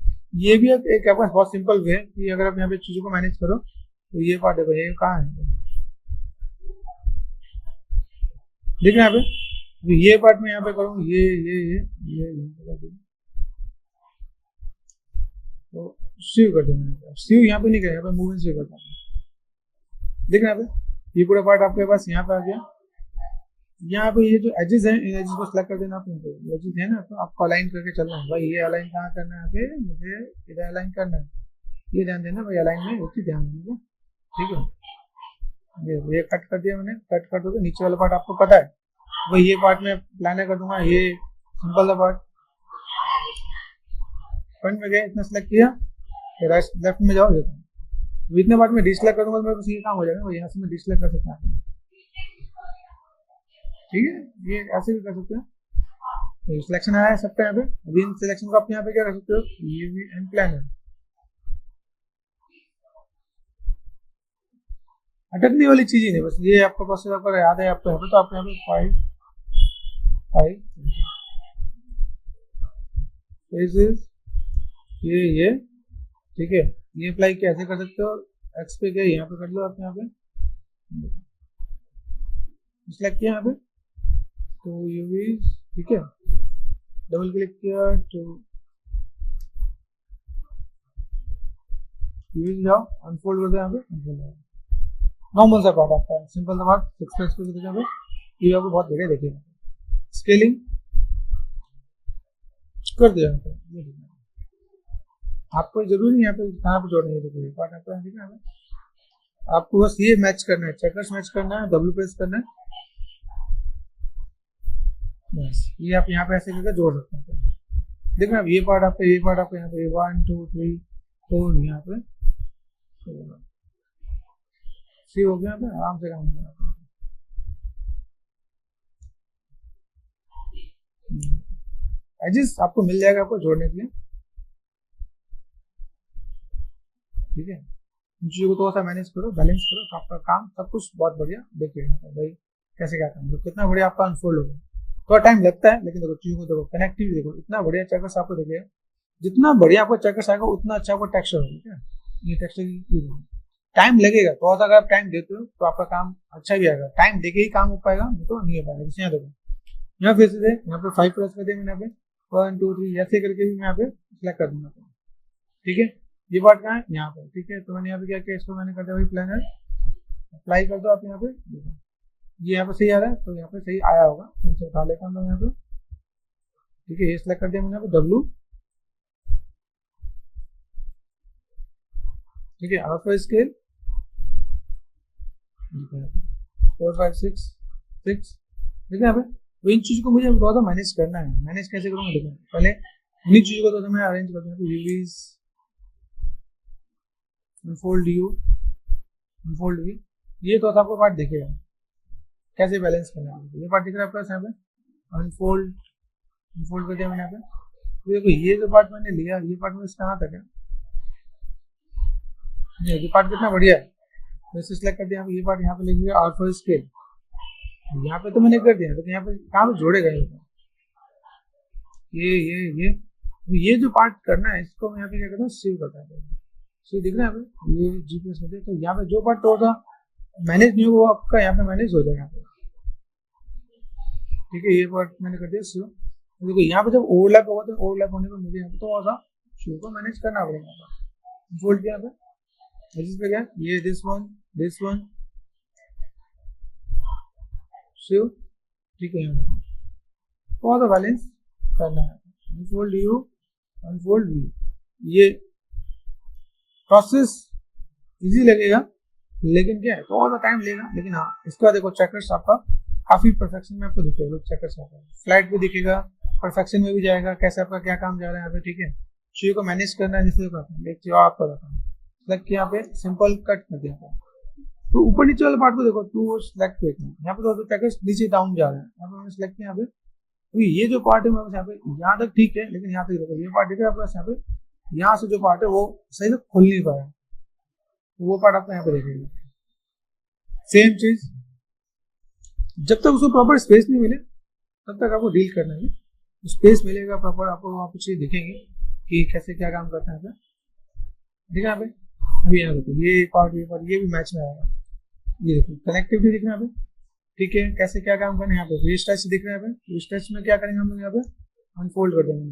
ये भी एक आपका बहुत सिंपल वे है कि अगर आप यहाँ पे चीजों को मैनेज करो तो ये पार्ट है, ये कहाँ है, देख रहे हैं यहाँ पे, तो ये पार्ट में यहाँ पे करूँ, ये तो सीव कर देना, सीव यहाँ पे नहीं करें, यहाँ पे मूव एंड सीव करता हूँ, देख रहे हैं यहाँ पे, ये पूरा पार्ट आपके पास यहाँ पे आ गया। यहाँ पे ये जो एजेस हैं, इन एजेस को सिलेक्ट कर देना, आपने एजेस है ना, तो आपको अलाइन करके चलना है भाई, ये अलाइन कहाँ करना है, पे मुझे इधर अलाइन करना है, ये ध्यान देना भाई, अलाइन में एक चीज ध्यान देना, ठीक है। ये कट कर दिया मैंने, कट कर दोगे, नीचे वाला पार्ट आपको पता है भाई, ये पार्ट में प्लानर कर दूंगा, ये सिंपल सा पार्ट, फ्रंट में गए इतना सेलेक्ट किया, राइट लेफ्ट में जाओ, देखो इतने पार्ट में डिसलेक्ट करूंगा तो मेरे पास ये काम हो जाएगा, यहाँ से मैं डिसलेक्ट कर सकता हूँ, ठीक है। ये ऐसे भी कर सकते हैं, तो सिलेक्शन आया है सबका यहाँ पे, अभी इन सिलेक्शन को आप यहाँ पे क्या कर सकते हो, ये भी एंड प्लानर, अटकने वाली चीज ही नहीं, बस ये आपको पास अगर याद है आपको यहाँ पे, तो आप यहाँ पे 5 ये ठीक है, ये अप्लाई कैसे कर सकते हो, एक्स पे गए यहाँ पे कर लो आप, यहाँ पे सिलेक्ट किया यहाँ पे, तो यूवी, ठीक है, डबल क्लिक किया तो यूवी जाओ, अनफोल्ड कर दो यहाँ पे, अनफोल्ड हो, नॉर्मल सा पार्ट आपका है, सिंपल सा पार्ट, एक्सप्रेस पे यहाँ पे, ये आपको बहुत बढ़िया देखेगा, स्केलिंग कर दिया यहाँ पे, आपको जरूरी नहीं यहाँ पे कहाँ पे जोड़ना है, देखो ये पार्ट आपको दिख रहा है, आपको बस ये मैच करना है, चेकर्स मैच करना है, डब्ल्यू प्रेस करना है, बस ये आप यहाँ पे ऐसे करके जोड़ सकते हैं, देखना ये पार्ट आपका, ये पार्ट आपका यहाँ पे 1 2 3 4 यहाँ पे सी हो गया, यहाँ पे आराम से काम करना, एजेस आपको मिल जाएगा आपको जोड़ने के लिए, ठीक है। इन चीजों को थोड़ा सा मैनेज करो, बैलेंस करो, तो आपका काम सब कुछ बहुत बढ़िया देखिएगा भाई, कैसे क्या काम, कितना बढ़िया आपका अनफोल्ड होगा, थोड़ा टाइम लगता है लेकिन देखो चीजों को देखो, कनेक्टिविटी देखो, इतना बढ़िया चेकर्स आपको देखिएगा, जितना बढ़िया आपको चेकर्स आएगा उतना अच्छा आपको टेक्सचर होगा, ठीक है। ये टेक्सचर की टाइम लगेगा, तो अगर आप टाइम देते हो तो आपका काम अच्छा भी आएगा, टाइम देके ही काम हो पाएगा, नहीं तो नहीं हो पाएगा। जैसे यहाँ देखो, यहाँ फिर से यहाँ पे 5 प्रेस कर दिया मैंने, यहाँ पे 1 2 3 ऐसे करके भी मैं यहाँ पे सिलेक्ट कर दूंगा, ठीक है। ये पार्ट कहाँ है, यहाँ पे, ठीक है। तो मैंने यहाँ पे क्या किया, इसको मैंने कर दिया भाई प्लानर, अप्लाई कर दो आप यहाँ पे, ये यहाँ पे सही आ रहा है, तो यहाँ पे सही आया होगा, तो इसे उठा लेता हूँ यहाँ पे, ठीक है। ये सिलेक्ट कर दिया मैंने यहाँ पे डब्लू, ठीक है। आउटफोर स्केल 4 5 6 6, ठीक है। यहाँ पे तो इन चीज को मुझे थोड़ा सा मैनेज करना है, मैनेज कैसे करूँगा देखो, पहले इन्हीं चीजों को तो मैं अरेंज कर दूंगा, UVs unfold U, unfold V, ये तो आपको पार्ट दिखेगा कैसे बैलेंस करना है, ये पार्ट दिख रहा है आपका यहाँ पे, अनफोल्ड अनफोल्ड कर दिया मैंने यहाँ पे, तो देखो ये जो पार्ट मैंने लिया, ये पार्ट में कहाँ तक है, ये पार्ट कितना बढ़िया है, तो इसे सिलेक्ट कर दिया, ये पार्ट यहाँ पे लिख दिया आउटफोर स्केल, यहाँ पे तो मैंने कर दिया, लेकिन यहाँ पे कहाँ पे जोड़ेगा ये जो पार्ट करना है, इसको मैं यहाँ पे क्या करता हूँ, सेव करता हूँ, सेव दिख रहा है ये जीपीएस में, तो यहाँ पे जो पार्ट थोड़ा मैनेज नहीं हुआ आपका यहाँ पे मैनेज हो जाएगा, ठीक है। ये पार्ट मैंने कर दिया सेव, तो देखो यहाँ पे जब ओवरलैप होगा, तो ओवरलैप होने पर मुझे यहाँ पे थोड़ा सा शो को मैनेज करना पड़ेगा, फोल्ड किया पे पे क्या, ये दिस वन सेव, ठीक है। यहाँ थोड़ा सा बैलेंस करना है, अनफोल्ड यू अनफोल्ड वी, ये प्रोसेस इजी लगेगा लेकिन क्या है थोड़ा सा टाइम लेगा, लेकिन हाँ इसके बाद देखो चेकर्स आपका काफी परफेक्शन में आपको दिखेगा, चेकर्स होगा, फ्लैट भी दिखेगा, परफेक्शन में भी जाएगा, कैसे आपका क्या काम जा रहा है यहाँ पे, ठीक है। चीजों को मैनेज करना है जिससे एक चीज आपको बताता हूँ, सिलेक्ट किया यहाँ पे, सिंपल कट कर दिया, तो ऊपर नीचे वाले पार्ट को देखो, टू सिलेक्ट किया यहाँ पे, तो चेकर्स नीचे डाउन जा रहा है, यहाँ पे मैंने सिलेक्ट किया यहाँ पे, तो ये जो पार्ट है मेरे पास यहाँ पे, यहाँ तक ठीक है, लेकिन यहाँ तक देखो ये पार्ट है आपके पास यहाँ पे, यहाँ से जो पार्ट है वो सही से खुल नहीं पाया, वो पार्ट आपको यहाँ पे देखेगा। सेम चीज, जब तक उसको प्रॉपर स्पेस नहीं मिले तब तक आपको डील करना है, स्पेस मिलेगा प्रॉपर, आपको वहाँ पे चीज दिखेंगे कि कैसे क्या काम करता है, ठीक है यहाँ पे। अभी यहाँ देखो ये पार्ट ये भी मैच में आएगा, ये देखो कनेक्टिविटी दिख रहा है यहाँ पे, ठीक है, कैसे क्या काम करना है यहाँ पे, स्ट्रेच दिख रहा है यहाँ पे, स्ट्रेच में क्या करेंगे हम लोग यहाँ पे, अनफोल्ड कर देंगे,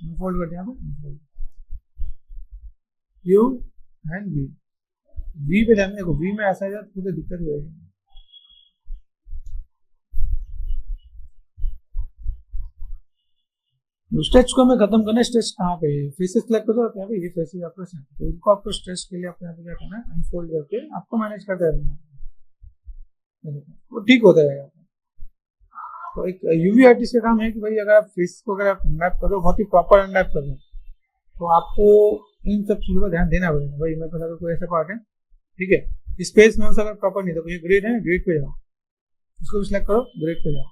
अनफोल्ड कर दिया, यू एंड वी पे ध्यान देखो, वी में ऐसा है तो दिक्कत होगी। स्ट्रेच को हमें खत्म करना है, स्ट्रेच कहाँ पे है, फेसेस सिलेक्ट करो यहाँ पे, ये फेसेस आपको, तो इनको आपको स्ट्रेच के लिए आपको यहाँ पे क्या करना है, अनफोल्ड करके आपको मैनेज करते रहना है, वो ठीक होता रहेगा। तो एक यूवी आर्टिस्ट का काम है कि भाई अगर आप फेस को अगर आप मैप करो, बहुत ही प्रॉपर अनमैप करो, तो आपको इन सब चीजों का ध्यान देना पड़ेगा। भाई मेरे पास अगर कोई ऐसा पार्ट है, ठीक है, स्पेस में अगर प्रॉपर नहीं, तो ये ग्रिड है, ग्रिड पे जाओ, इसको भी सिलेक्ट करो, ग्रिड पे जाओ,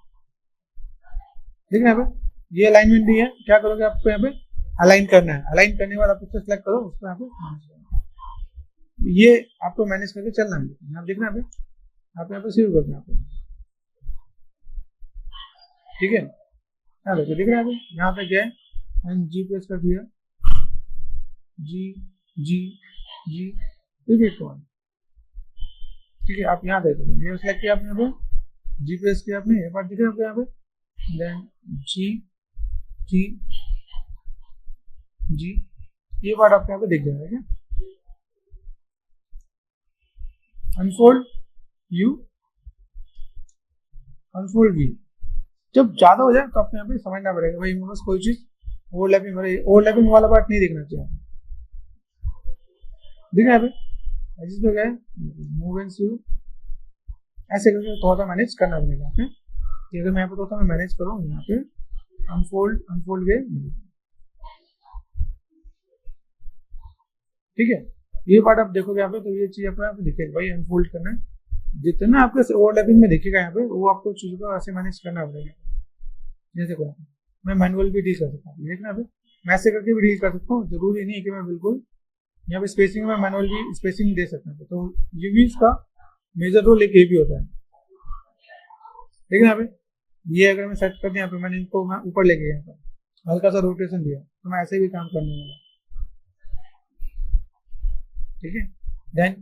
ठीक है। यहाँ पे ये अलाइनमेंट भी है, क्या करोगे आपको यहाँ पे अलाइन करना है, अलाइन करने के बाद आप उसको सिलेक्ट करो, उसको यहाँ पे ये आपको मैनेज करके चलना है, यहाँ दिख रहा है आप यहाँ पे शुरू करना है आपको, ठीक है। यहाँ देखो दिख रहा है यहाँ पे क्या है, एंड जी प्रेस कर दिया, जी जी जी रिपीट करो, ठीक है। आप यहाँ देखो ये सिलेक्ट किया आपने, यहाँ पे जी प्रेस किया आपने, ये पार्ट दिख रहा है आपको यहाँ पे, देन जी जी जी, ये पार्ट आपको यहाँ पे दिख जाएगा क्या, अनफोल्ड यू, अनफोल्ड वी। जब ज्यादा हो जाए तो आपको यहाँ पे समझना पड़ेगा भाई मेरे पास कोई चीज ओवरलैपिंग वाला पार्ट नहीं दिखना चाहिए, दिख रहा है यहाँ पे, जिसमें क्या है मूव एंड सी, ऐसे करके थोड़ा सा मैनेज करना पड़ेगा यहाँ पे। अगर मैं यहाँ पे थोड़ा सा मैं मैनेज करूँ, यहाँ पे अनफोल्ड अनफोल्ड गए, ठीक है। ये पार्ट आप देखोगे यहाँ पे, तो ये चीज आपको यहाँ पे दिखेगा भाई अनफोल्ड करना है, जितना आपके ओवरलैपिंग में दिखेगा यहाँ पे, वो आपको चीजों को ऐसे मैनेज करना पड़ेगा। जैसे को मैं मैनुअल भी डील कर सकता हूँ, देखना पे मैं ऐसे करके भी डील कर सकता हूँ, जरूरी नहीं कि मैं बिल्कुल यहाँ पे स्पेसिंग में मैनुअल भी स्पेसिंग दे सकता हूँ। तो यूवीज का मेजर रोल एक ये भी होता है, देखना पे ये अगर मैं सेट कर दिया यहाँ पे, मैंने इनको मैं ऊपर लेके यहाँ पर हल्का सा रोटेशन दिया, तो मैं ऐसे भी काम करने वाला, ठीक है। देन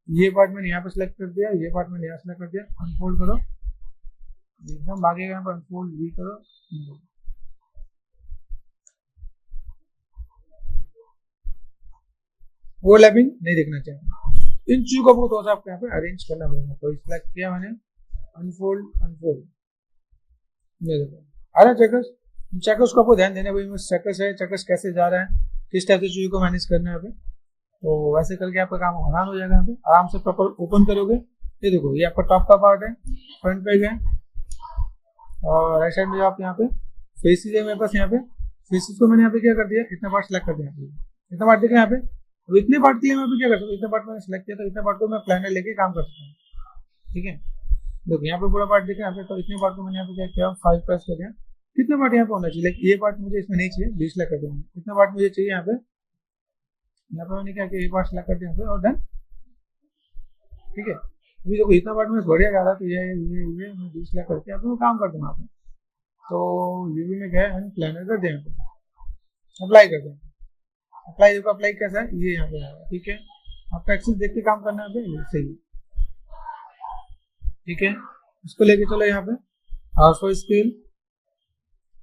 ये पार्ट मैंने यहाँ पे सिलेक्ट कर दिया, ये पार्ट मैंने यहाँ सिलेक्ट कर दिया, अनफोल्ड करो एकदम भागेगा यहाँ पर, अनफोल्ड भी करो, ओवरलैपिंग नहीं देखना चाहिए। इन चीजों को थोड़ा सा आपको यहाँ पे अरेंज करना पड़ेगा। तो सिलेक्ट किया मैंने, अनफोल्ड अनफोल्ड, ये देखो आ रहा है चेकर्स। चेकर्स को आपको ध्यान देना भाई, चेकर्स है, चेकर्स कैसे जा रहा है, किस टाइप से चीजों को मैनेज करना है यहाँ पे। तो वैसे करके आपका काम आसान हो जाएगा। यहाँ पे आराम से प्रॉपर ओपन करोगे, ये देखो ये आपका टॉप का पार्ट है, फ्रंट पे गए और राइट साइड में आप यहाँ पे फेसेस है मेरे पास, यहाँ पे फेसेस को मैंने यहाँ पे क्या कर दिया, इतना पार्ट सिलेक्ट कर दिया, इतना पार्ट देख रहे हैं यहाँ पे। तो इतने पार्ट के लिए मैं क्या कर सकता हूँ, इतना पार्ट मैंने सिलेक्ट किया, तो इतने पार्ट को मैं प्लानर लेके काम कर सकता हूँ, ठीक है। देखो यहाँ पे पूरा पार्ट देखें यहाँ पे, तो इतने पार्ट को मैंने यहाँ पे क्या किया, 5 प्रेस कर दिया। कितना पार्ट यहाँ पे होना चाहिए, ये पार्ट मुझे इसमें नहीं चाहिए, डिसलाइक कर देंगे, इतना पार्ट मुझे चाहिए यहाँ पे। यहाँ पे मैंने क्या किया, ये पार्ट सिलेक्ट कर दिया यहाँ पे और डन, ठीक है। अभी देखो इतना पार्ट में बढ़िया जा रहा है, तो ये मैं डिसलाइक करके यहाँ पे काम कर दूंगा यहाँ पे। तो यूवी में गए एंड प्लानर कर दिया, यहाँ पे अप्लाई कर दें। अप्लाई देखो, अप्लाई कैसा है, ये यहाँ पे आएगा, ठीक है। आपका एक्सेस देख के काम करना है, ये सही है, ठीक है। इसको लेके चलो यहाँ पे R4 स्केल,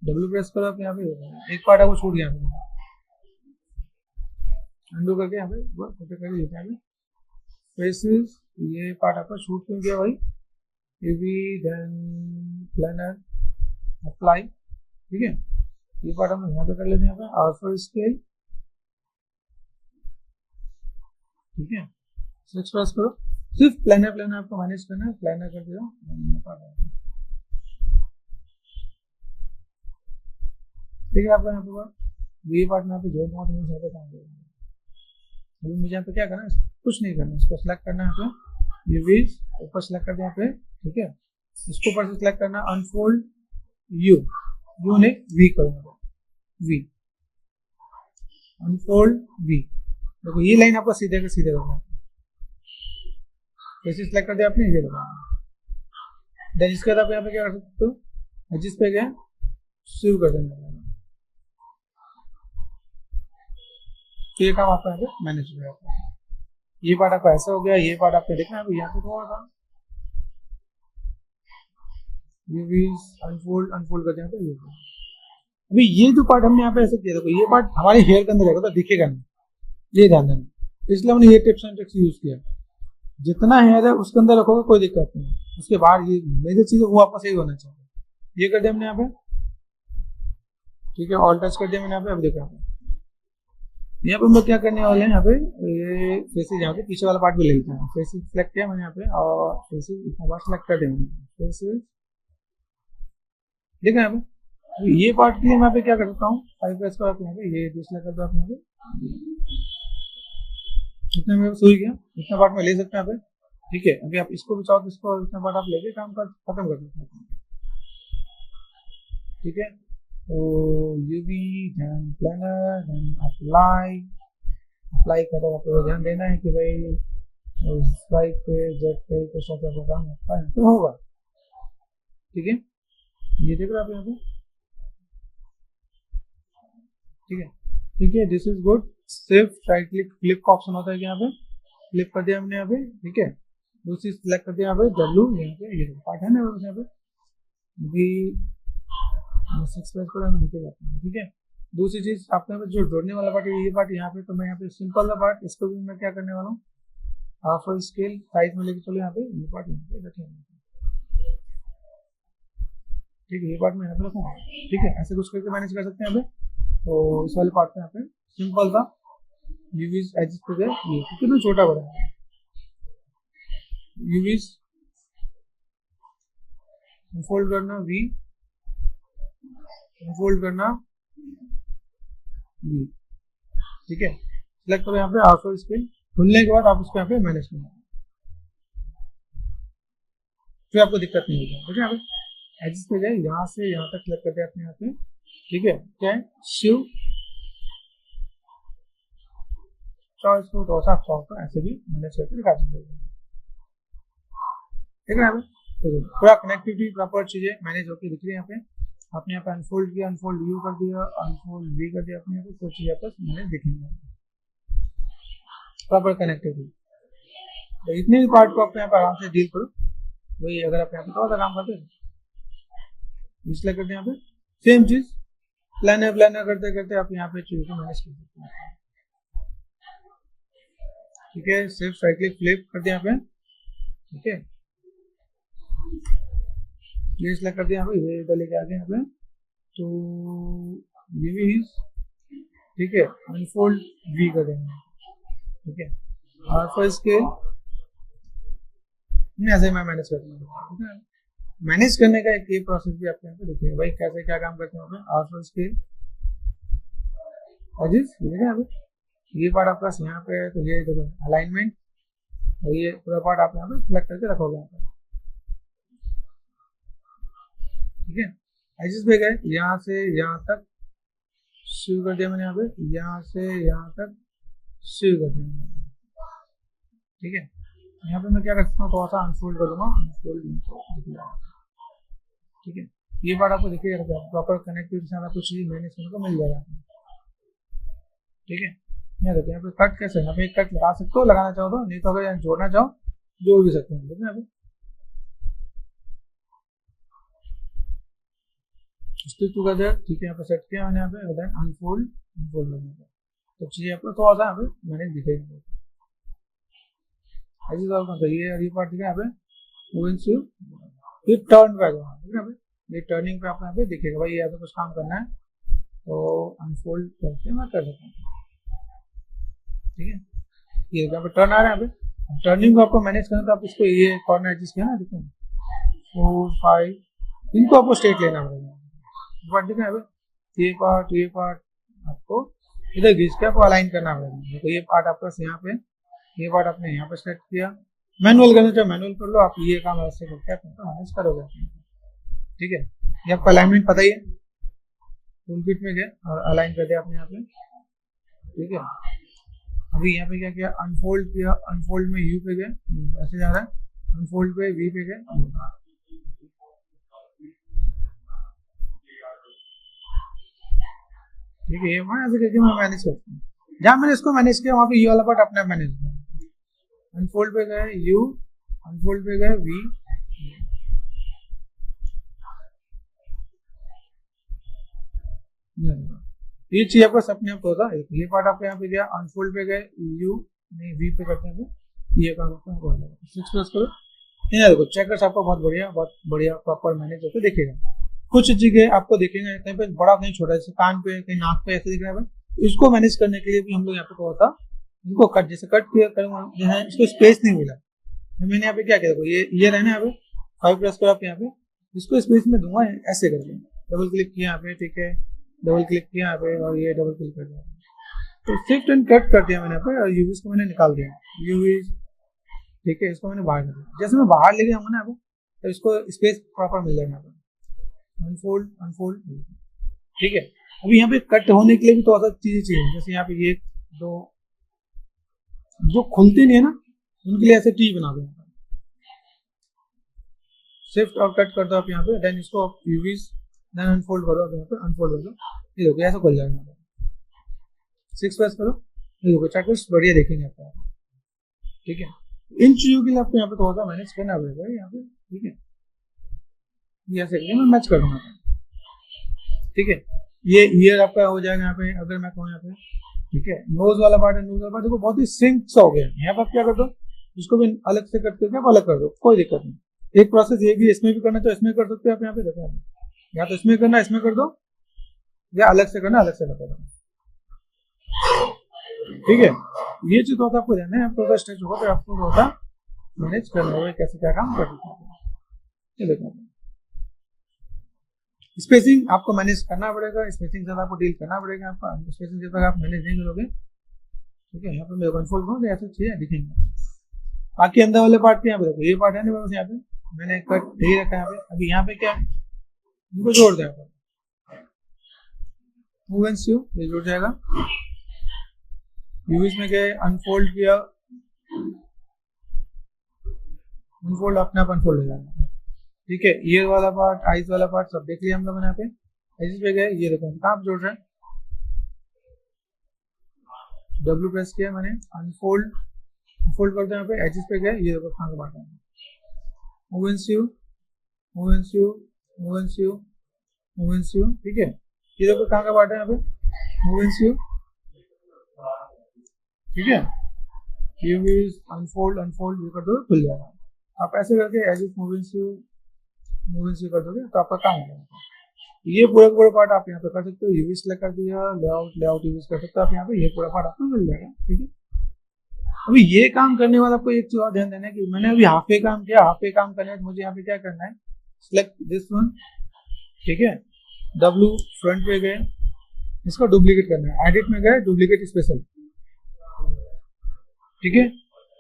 डब्ल्यू प्रेस करो आप, यहाँ पे एक पार्ट आपको छूट गया, अंडू करके यहाँ पे ओके कर देते हैं। फेसेस ये पार्ट आपका छूट क्यों गया भाई, यूवी देन प्लानर अप्लाई, ठीक है। ये पार्ट हम यहाँ पे कर लेते हैं, यहाँ पे R4 स्केल, ठीक है। 6 प्रेस करो, सिर्फ प्लानर आपको मैनेज करना है, प्लानर कर दिया, ठीक है। आपको यहाँ पे ये पार्ट में यहाँ पे जोड़ दूंगा तो मुझे यहाँ पे काम करेगा। अभी मुझे यहाँ पे क्या करना है, कुछ नहीं करना, इसको सिलेक्ट करना है यहाँ पे, ये व्हील्स ऊपर सिलेक्ट कर दिया यहाँ पे, ठीक है। इसको ऊपर से सिलेक्ट करना, अनफोल्ड यू नहीं वी करूंगा, वी अनफोल्ड वी। देखो ये लाइन आपको सीधे के सीधे करना है, जैसे सिलेक्ट कर दिया आपने, ये लगाना। देन इसके बाद आप यहाँ पे क्या कर सकते हो, जिस पे गए शुरू कर देना, तो ये काम आपका यहाँ पे मैनेज हो जाता है। ये पार्ट आपका ऐसा हो गया, ये पार्ट आपको देखना है यहाँ पे थोड़ा सा अनफोल्ड करते हैं ये। अभी ये जो पार्ट हमने यहाँ पे ऐसे किया, देखो ये पार्ट हमारे हेयर के अंदर रहेगा तो दिखेगा नहीं, ये ध्यान देना, इसलिए हमने ये टिप्स एंड ट्रिक्स यूज किया। जितना हेयर है उसके अंदर रखोगे कोई दिक्कत नहीं, उसके बाहर ये मेजर चीज है वो आपका सही होना चाहिए। ये कर दिया हमने यहाँ पे, ठीक है, ऑल टच कर दिया मैंने यहाँ पे। अब देखो यहाँ पे हम लोग क्या करने वाले हैं, यहाँ पे ये फेसेस, यहाँ पे पीछे वाला पार्ट भी ले लेते हैं। फेसेस सिलेक्ट किया मैंने यहाँ पे, और फेसेस इतना बार सिलेक्ट कर दिया मैंने, फेसेस देखा यहाँ पे। ये पार्ट के लिए मैं यहाँ पे क्या कर सकता हूँ, 5 प्रेस कर यहाँ पे, ये डिस्प्ले कर दो आप यहाँ पे, इतना मेरे पास हो गया, इतना पार्ट में ले सकते हैं यहाँ पे, ठीक है। अभी आप इसको भी चाहो तो इसको इतना पार्ट आप लेके काम कर खत्म कर सकते हैं, ठीक है। तो UV then planar then apply करो, आपको ध्यान देना है कि भाई स्वाइप पे जेट पे कुछ ऐसा काम होता है तो होगा, ठीक है। ये देख रहे हो आप यहाँ पे, ठीक है, दिस इज गुड। सिर्फ राइट क्लिक फ्लिप का ऑप्शन होता है कि यहाँ पे फ्लिप कर दिया हमने यहाँ पे, ठीक है। दूसरी सिलेक्ट कर दिया यहाँ पे डब्ल्यू, यहाँ पे ये पार्ट है ना यहाँ पे भी 6 प्रेस को हमें दिखेगा, ठीक है। दूसरी चीज आपके यहाँ पे जो जोड़ने वाला पार्ट है, ये पार्ट यहाँ पे, तो मैं यहाँ पे सिंपल सा पार्ट, इसको भी मैं क्या करने वाला हूँ, हाफ स्केल साइज में लेके चलो यहाँ पे, ये पार्ट यहाँ पे रखेंगे, ठीक है। ये पार्ट मैं यहाँ पे रखूँगा, ठीक है। ऐसे कुछ करके मैनेज कर सकते हैं यहाँ पे। तो इस वाले पार्ट पे यहाँ पे सिंपल सा यूवीज एडजस्ट कर गया, ये कितना छोटा बड़ा है, यूवीज फोल्ड करना वी, फोल्ड करना वी, ठीक है। सिलेक्ट करो यहाँ पे आउटसाइड स्केल, खुलने के बाद आप उसको यहाँ पे मैनेज करना, फिर आपको दिक्कत नहीं होगी, ठीक है। यहाँ पे एडजस्ट पे गए, यहाँ से यहाँ तक सिलेक्ट करते हैं अपने यहाँ पे, ठीक है। क्या है शिव चॉइस को तो आप चाहो तो ऐसे भी मैनेज करके दिखा सकते हैं, ठीक है। यहाँ पे पूरा कनेक्टिविटी प्रॉपर चीजें मैनेज होकर दिख रही है यहाँ पे। आपने यहाँ पे अनफोल्ड किया, अनफोल्ड व्यू कर दिया, अनफोल्ड वी कर दिया, अपने यहाँ पे सब चीजें आपस मैनेज दिखेंगे, प्रॉपर कनेक्टिविटी। तो इतने भी पार्ट को आप यहाँ पे आराम से डील करो। वही अगर आप यहाँ पे थोड़ा सा काम करते हैं, इसलिए करते हैं यहाँ पे सेम चीज प्लानर करते करते आप यहाँ पे चीजों को मैनेज कर सकते हैं, ठीक है। सिर्फ राइट क्लिक फ्लिप कर दिया यहाँ पे, ठीक है। ये सिलेक्ट कर दिया यहाँ पे, ये इधर लेके आ गए यहाँ पे, तो ये भी ठीक है, अनफोल्ड वी कर देंगे, ठीक है। और फिर इसके ऐसे मैं मैनेज करता हूँ, ठीक है। मैनेज करने का एक ये प्रोसेस भी आपको यहाँ पे देखिए भाई कैसे क्या काम करते हैं। और फिर इसके यहाँ पे ये पार्ट आपका यहाँ पे है, तो ये देखो अलाइनमेंट, और ये पूरा पार्ट आप यहाँ पे सिलेक्ट करके रखोगे यहाँ पे, ठीक है। एजेस पे गए, यहाँ से यहाँ तक शुरू कर दिया मैंने, यहाँ पे यहाँ से यहाँ तक शुरू कर दिया, ठीक है। यहाँ पे मैं क्या कर सकता हूँ, थोड़ा सा अनफोल्ड करूंगा, अनफोल्ड, ठीक है। ये पार्ट आपको देखिए प्रॉपर कनेक्टिविटी से कुछ चीज मैनेज करने को मिल जाएगा, ठीक है। यहाँ देखिए यहाँ पे कट कैसे, यहाँ पे एक कट लगा सकते हो, लगाना चाहो तो, नहीं तो अगर यहाँ जोड़ना चाहो जोड़ भी सकते हैं, देखिए यहाँ पे स्टिक टुगेदर, ठीक है। यहाँ पे सेट किया मैंने यहाँ पे, देन अनफोल्ड करना है, तो चीजें आपको थोड़ा सा यहाँ पे मैनेज दिखेगी, ऐसे तो ये पार्ट दिखा यहाँ पे मूविंग टू फिर टर्न पे आ जाओ, ठीक है। ये टर्निंग पे आपको यहाँ पे दिखेगा भाई, ये ऐसा कुछ काम करना है तो अनफोल्ड करके मैं कर सकता हूँ, ठीक है। ये यहाँ पे टर्न आ रहा है यहाँ पे, टर्निंग को आपको मैनेज करना तो आप इसको ये कॉर्नर एडजस्ट किया ना, देखो 4 5, इनको आपको स्ट्रेट लेना पड़ेगा। पार्ट देखना है, ये पार्ट आपको इधर घिस के आपको अलाइन करना पड़ेगा। देखो ये पार्ट आपका यहाँ पे, ये पार्ट आपने यहाँ पे सेलेक्ट किया। मैनुअल करना चाहे मैनुअल कर लो, आप ये काम ऐसे करके आप मैनेज करोगे, ठीक है। ये आपका अलाइनमेंट पता ही है, टूल किट में गए और अलाइन कर दिया आपने यहाँ पे, ठीक है। अभी यहाँ पे क्या किया, अनफोल्ड किया, अनफोल्ड में यू पे गए, ऐसे जा रहा है, अनफोल्ड पे वी पे गए, ठीक है। ये मैं ऐसे करके मैं मैनेज करता हूँ। जहाँ मैंने इसको मैनेज किया वहाँ पे ये वाला पार्ट अपने आप मैनेज किया। अनफोल्ड पे गए यू, अनफोल्ड पे गए वी, ये चीज आपका अपने आप होता है। ये पार्ट आपको यहाँ पे गया, अनफोल्ड पे गए यू, नहीं वी पे करते हैं, ये काम आपको हो जाएगा। 6 प्रेस करो, नहीं देखो चेकर्स आपको बहुत बढ़िया प्रॉपर मैनेज होकर दिखेगा। कुछ जगह आपको दिखेगा कहीं पे बड़ा कहीं छोटा, जैसे कान पे कहीं नाक पे ऐसे दिख रहा है, इसको मैनेज करने के लिए भी हम लोग यहाँ पे क्या होता, इनको कट, जैसे कट करूंगा, इसको स्पेस नहीं मिला, मैंने यहाँ पे क्या किया, देखो ये रहना है, 5 प्रेस करो आप यहाँ पे, इसको स्पेस में दूंगा ऐसे करके, डबल क्लिक किया यहाँ पे, ठीक है, डबल क्लिक किया यहाँ पे और ये डबल क्लिक कर दिया, तो शिफ्ट एंड कट कर दिया मैंने यहाँ पे, और यूवीज को मैंने निकाल दिया, यूवीज, ठीक है, इसको मैंने बाहर कर दिया। जैसे मैं बाहर लेके आऊंगा ना यहाँ पे, तो इसको स्पेस प्रॉपर मिल जाएगा यहाँ पे, अनफोल्ड अनफोल्ड, ठीक है। अभी यहाँ पे कट होने के लिए भी तो चीजें चाहिए, जैसे यहाँ पे ये दो जो खुलते नहीं है ना, उनके लिए ऐसे टी बना दो, शिफ्ट और कट कर दो आप यहाँ पे, देन इसको आप यूवीज, देन अनफोल्ड करो आप यहाँ पे, अनफोल्ड कर दो, ये देखो ऐसा खुल जाएगा यहाँ पे। 6 प्रेस करो, ये देखो चेकर्स बढ़िया देखेंगे आपको, ठीक है। इन चीजों के लिए आपको यहाँ पे थोड़ा सा मैनेज करना पड़ेगा यहाँ पे, ठीक है। ये ऐसे मैं मैच कर दूंगा, ठीक है। ये ईयर आपका हो जाएगा यहाँ पे, अगर मैं कहूँ यहाँ पे, ठीक है। नोज वाला पार्ट है, नोज वाला पार्ट देखो बहुत ही सिंक सा हो गया, यहाँ पर आप क्या कर दो, इसको भी अलग से कट करके आप अलग कर दो, कोई दिक्कत नहीं। एक प्रोसेस ये भी इसमें भी करना तो इसमें कर सकते हो आप, यहाँ पे देखो, या तो इसमें करना इसमें कर दो, या अलग से करना अलग से कर दो, ठीक है। ये चीज तो आपको ध्यान है, आपको स्टेज होगा तो आपको होता मैनेज करना होगा कैसे क्या काम कर सकते हैं। देखो स्पेसिंग आपको मैनेज करना पड़ेगा, स्पेसिंग से आपको डील करना पड़ेगा, आपका स्पेसिंग जब तक आप मैनेज नहीं करोगे, ठीक है। यहाँ पे मैं कंट्रोल करूँ तो ऐसे चीजें दिखेंगे। बाकी अंदर वाले पार्ट पे यहाँ पे देखो, ये पार्ट है ना, बस यहाँ पे मैंने कट दे रखा है यहाँ पे। अभी यहाँ पे क्या है, इनको जोड़ दे, मूव एंड स्यू, ये जुड़ जाएगा। यूवीज में गए, अनफोल्ड किया, अनफोल्ड अपने आप अनफोल्ड हो जाएगा, ठीक है। ईयर वाला पार्ट, आईज वाला पार्ट सब देख लिया हम लोगों ने यहाँ पे। एजिस पे गए, ये देखो कहाँ जोड़ रहे हैं, डब्ल्यू प्रेस किया मैंने, अनफोल्ड अनफोल्ड करते हैं यहाँ पे, एजिस पे गए, ये देखो कहाँ का पार्ट है, move and sue, move and sue, move and sue, move and sue, ठीक है। ये देखो कहाँ का पार्ट है यहाँ पे, मूव एंड स्यू, ठीक है। यूवीज अनफोल्ड अनफोल्ड ये कर दो, खुल जाएगा। आप ऐसे करके एजिस मूव एंड स्यू कर दोगे तो आपका काम हो जाएगा। ये पूरा पार्ट आप यहाँ पे कर सकते हो, यूवी सेलेक्ट कर दिया, लेआउट यूज कर सकते हो आप यहाँ पे, ये पूरा पार्ट आपको मिल जाएगा, ठीक है। अभी ये काम करने वाला आपको एक चीज और ध्यान देना है कि मैंने अभी हाफ ए काम किया, हाफ ए काम करने में मुझे यहाँ पे क्या करना है, सिलेक्ट दिस वन, ठीक है, डब्ल्यू फ्रंट पे गए, इसको डुप्लीकेट करना है, एडिट में गए, डुप्लीकेट स्पेशल, ठीक है।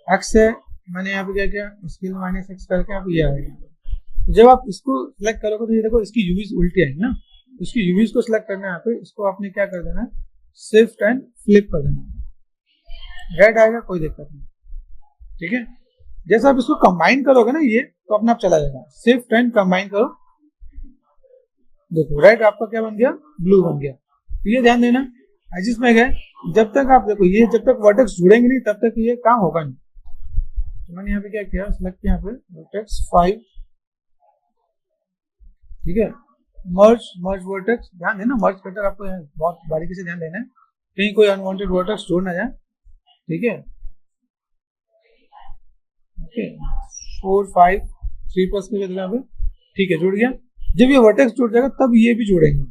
एक्स है, मैंने यहाँ पे क्या किया, स्केल -X करके आप ये आएगा। जब आप इसको सिलेक्ट करोगे तो ये देखो इसकी यूवीज उल्टी आएगी ना, तो इसकी यूवीज को सिलेक्ट करना है यहाँ पे, इसको आपने क्या कर देना है, शिफ्ट एंड फ्लिप कर देना है, रेड आएगा, कोई दिक्कत नहीं, ठीक है। जैसे आप इसको कंबाइन करोगे ना ये, तो अपने आप चला जाएगा, शिफ्ट एंड कंबाइन करो, देखो रेड आपका क्या बन गया, ब्लू बन गया। तो ये ध्यान देना, एजिस में गए, जब तक आप देखो ये जब तक वर्टेक्स जुड़ेंगे नहीं तब तक ये काम होगा नहीं। तो मैंने यहाँ पे क्या किया, सिलेक्ट किया यहाँ पे वर्टेक्स 5, ठीक है, मर्ज वर्टेक्स, ध्यान देना मर्ज कटर आपको बहुत बारीकी से ध्यान देना है, कहीं कोई अनवांटेड वर्टेक्स जोड़ ना जाए, ठीक है। ओके 4 5 3 प्लस के यहाँ पे, ठीक है, जुड़ गया। जब ये वर्टेक्स जुड़ जाएगा तब ये भी जुड़ेंगे,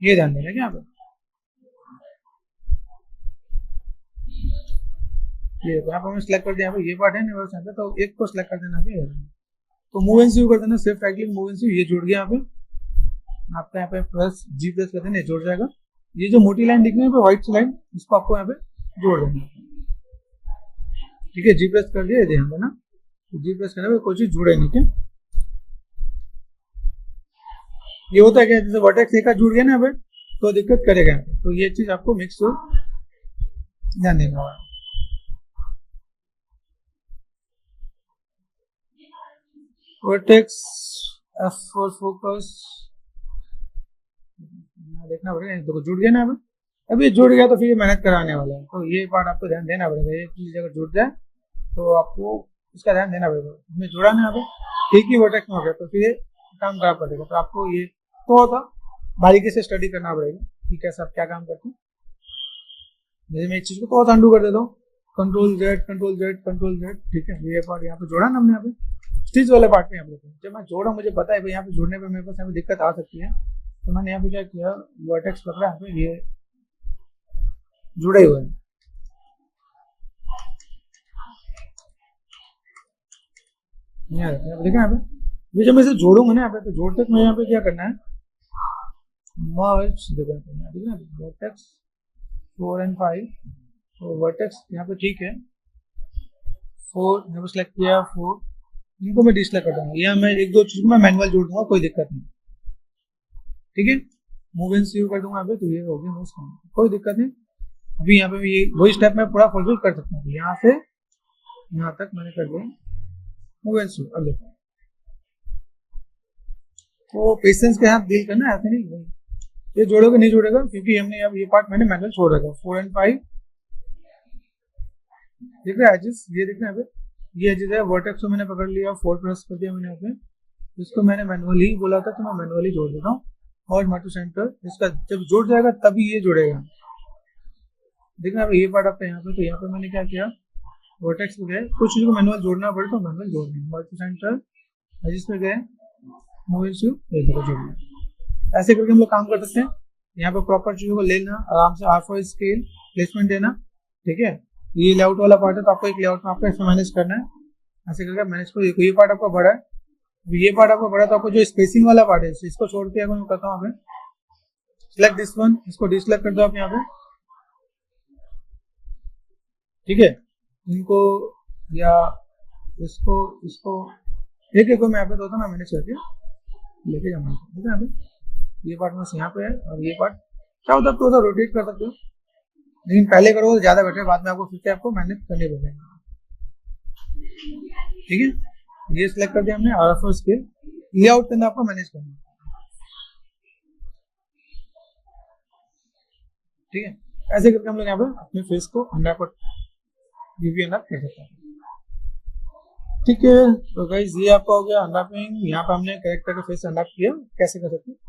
ये ध्यान देना क्या यहाँ पे। ये यहाँ पर मैं सिलेक्ट कर दिया, यहाँ पे ये पार्ट है यूनिवर्स यहाँ पे, तो एक को सिलेक्ट कर देना पे, तो मूव एंड सीव कर देना, सिर्फ राइट क्लिक मूव एंड सीव, ये जुड़ गया यहाँ पे। आपका यहाँ पे प्रेस जी प्रेस कर देना, जुड़ जाएगा। ये जो मोटी लाइन दिख रही है व्हाइट सी लाइन, इसको आपको यहाँ पे जोड़ देना, ठीक है। जी प्रेस कर दिया, ध्यान देना, तो जी प्रेस करने पे कोई चीज जुड़े नहीं, क्या ये होता है क्या, जैसे वर्टेक्स एक जुड़ गया ना यहाँ पे तो दिक्कत करेगा यहाँ पे, तो ये चीज आपको मिक्स ध्यान देना होगा। वर्टेक्स F4 फोकस देखना पड़ेगा, तो जुड़ गया ना अब, अभी जुड़ गया तो फिर ये मेहनत कराने वाला है, तो ये पार्ट आपको ध्यान देना पड़ेगा। ये चीज अगर जुड़ जाए तो आपको इसका ध्यान देना पड़ेगा, हमें जुड़ा ना अब ठीक ही वर्टेक्स में हो गया, तो फिर ये काम खराब पड़ेगा। तो आपको ये तो होता बारीकी से स्टडी करना पड़ेगा कि कैसे आप क्या काम करते हैं। जैसे मैं इस चीज को तो अंडू कर देता हूँ, control Z control Z control Z, ठीक है। ये पार्ट यहाँ पे जोड़ा ना हमने, यहाँ पे स्टिच वाले पार्ट में यहाँ पे जब मैं जोड़ा, मुझे पता है भाई यहाँ पे जुड़ने पे मेरे पास यहाँ पे दिक्कत आ सकती है, तो मैंने यहाँ पे क्या किया, वर्टेक्स पकड़ा, यहाँ पे ये जुड़े हुए हैं, देखा यहाँ पे। जब मैं इसे जोड़ूंगा ना यहाँ पे, तो जोड़ते मैं यहाँ पे क्या करना है, मर्ज देखा, वर्टेक्स 4 and 5, तो वर्टेक्स यहाँ पे ठीक है 4, यहाँ पे सिलेक्ट किया 4, इनको मैं डिसलेक्ट कर दूंगा, या मैं एक दो चीज को मैं मैनुअल जोड़ दूंगा, कोई दिक्कत नहीं, ठीक है। मूव एंड सीव कर दूंगा यहाँ पे, तो ये हो गया, कोई दिक्कत नहीं। अभी यहाँ पे ये वही स्टेप मैं पूरा फुलफिल कर सकता हूँ, यहाँ से यहाँ तक मैंने कर दिया मूव एंड सीव। अब देखो, तो पेशेंस के साथ डील करना, ऐसे नहीं ये जोड़ोगे नहीं जोड़ेगा, क्योंकि हमने अब ये पार्ट मैंने मैनुअल छोड़ रखा। 4 and 5 देख रहे एजेस, ये देख रहे हैं, ये एजेस है, वर्टेक्स को मैंने पकड़ लिया, 4 प्रेस कर दिया मैंने यहाँ पे, इसको मैंने मैनुअली बोला था, तो मैं मैनुअली जोड़ देता हूँ। और मर्ज टू सेंटर, इसका जब जुड़ जाएगा तभी ये जुड़ेगा, देखना अब ये पार्ट आपका यहाँ पे, तो यहाँ पे मैंने क्या किया, वर्टेक्स पे गए, कुछ चीज को मैनुअल जोड़ना पड़े तो मैनुअल जोड़ देंगे, मर्ज टू सेंटर एजेस पे गए, मूव एंड सीव, जोड़ दिया। ऐसे करके हम लोग काम कर सकते हैं। यहाँ पे प्रॉपर चीजों को लेना, आराम से R4 स्केल प्लेसमेंट देना, ठीक है। ये लेआउट वाला पार्ट है, तो आपको एक लेआउट में आपको ऐसे मैनेज करना है, ऐसे करके मैनेज को। ये पार्ट आपका बड़ा है, ये पार्ट आपका बड़ा, तो आपको जो स्पेसिंग वाला पार्ट है इसको छोड़ के अगर मैं करता हूँ, सिलेक्ट दिस वन, इसको डिसलेक्ट कर दो आप यहाँ पे, ठीक है। इनको या इसको एक को मैं यहाँ पे दो, मैं मैनेज करके लेके जाऊंगा, ठीक है। यहाँ पे ये पार्ट बस यहाँ पे है, और ये पार्ट चाहो तब तो रोटेट कर सकते हो, लेकिन पहले करोगे तो ज्यादा बेटर है, बाद में आपको फिर से आपको मैनेज करनी पड़ेगी, ठीक है। ये सिलेक्ट कर दिया हमने, R4 स्केल लेआउट के अंदर आपको मैनेज करना, ठीक है। ऐसे करके हम लोग यहाँ पे अपने फेस को अनरैप कर सकते हैं, ठीक है। तो गाइस ये आपका हो गया अनरैपिंग। यहाँ पे हमने कैरेक्टर के फेस अनरैप किया, कैसे कर सकते हैं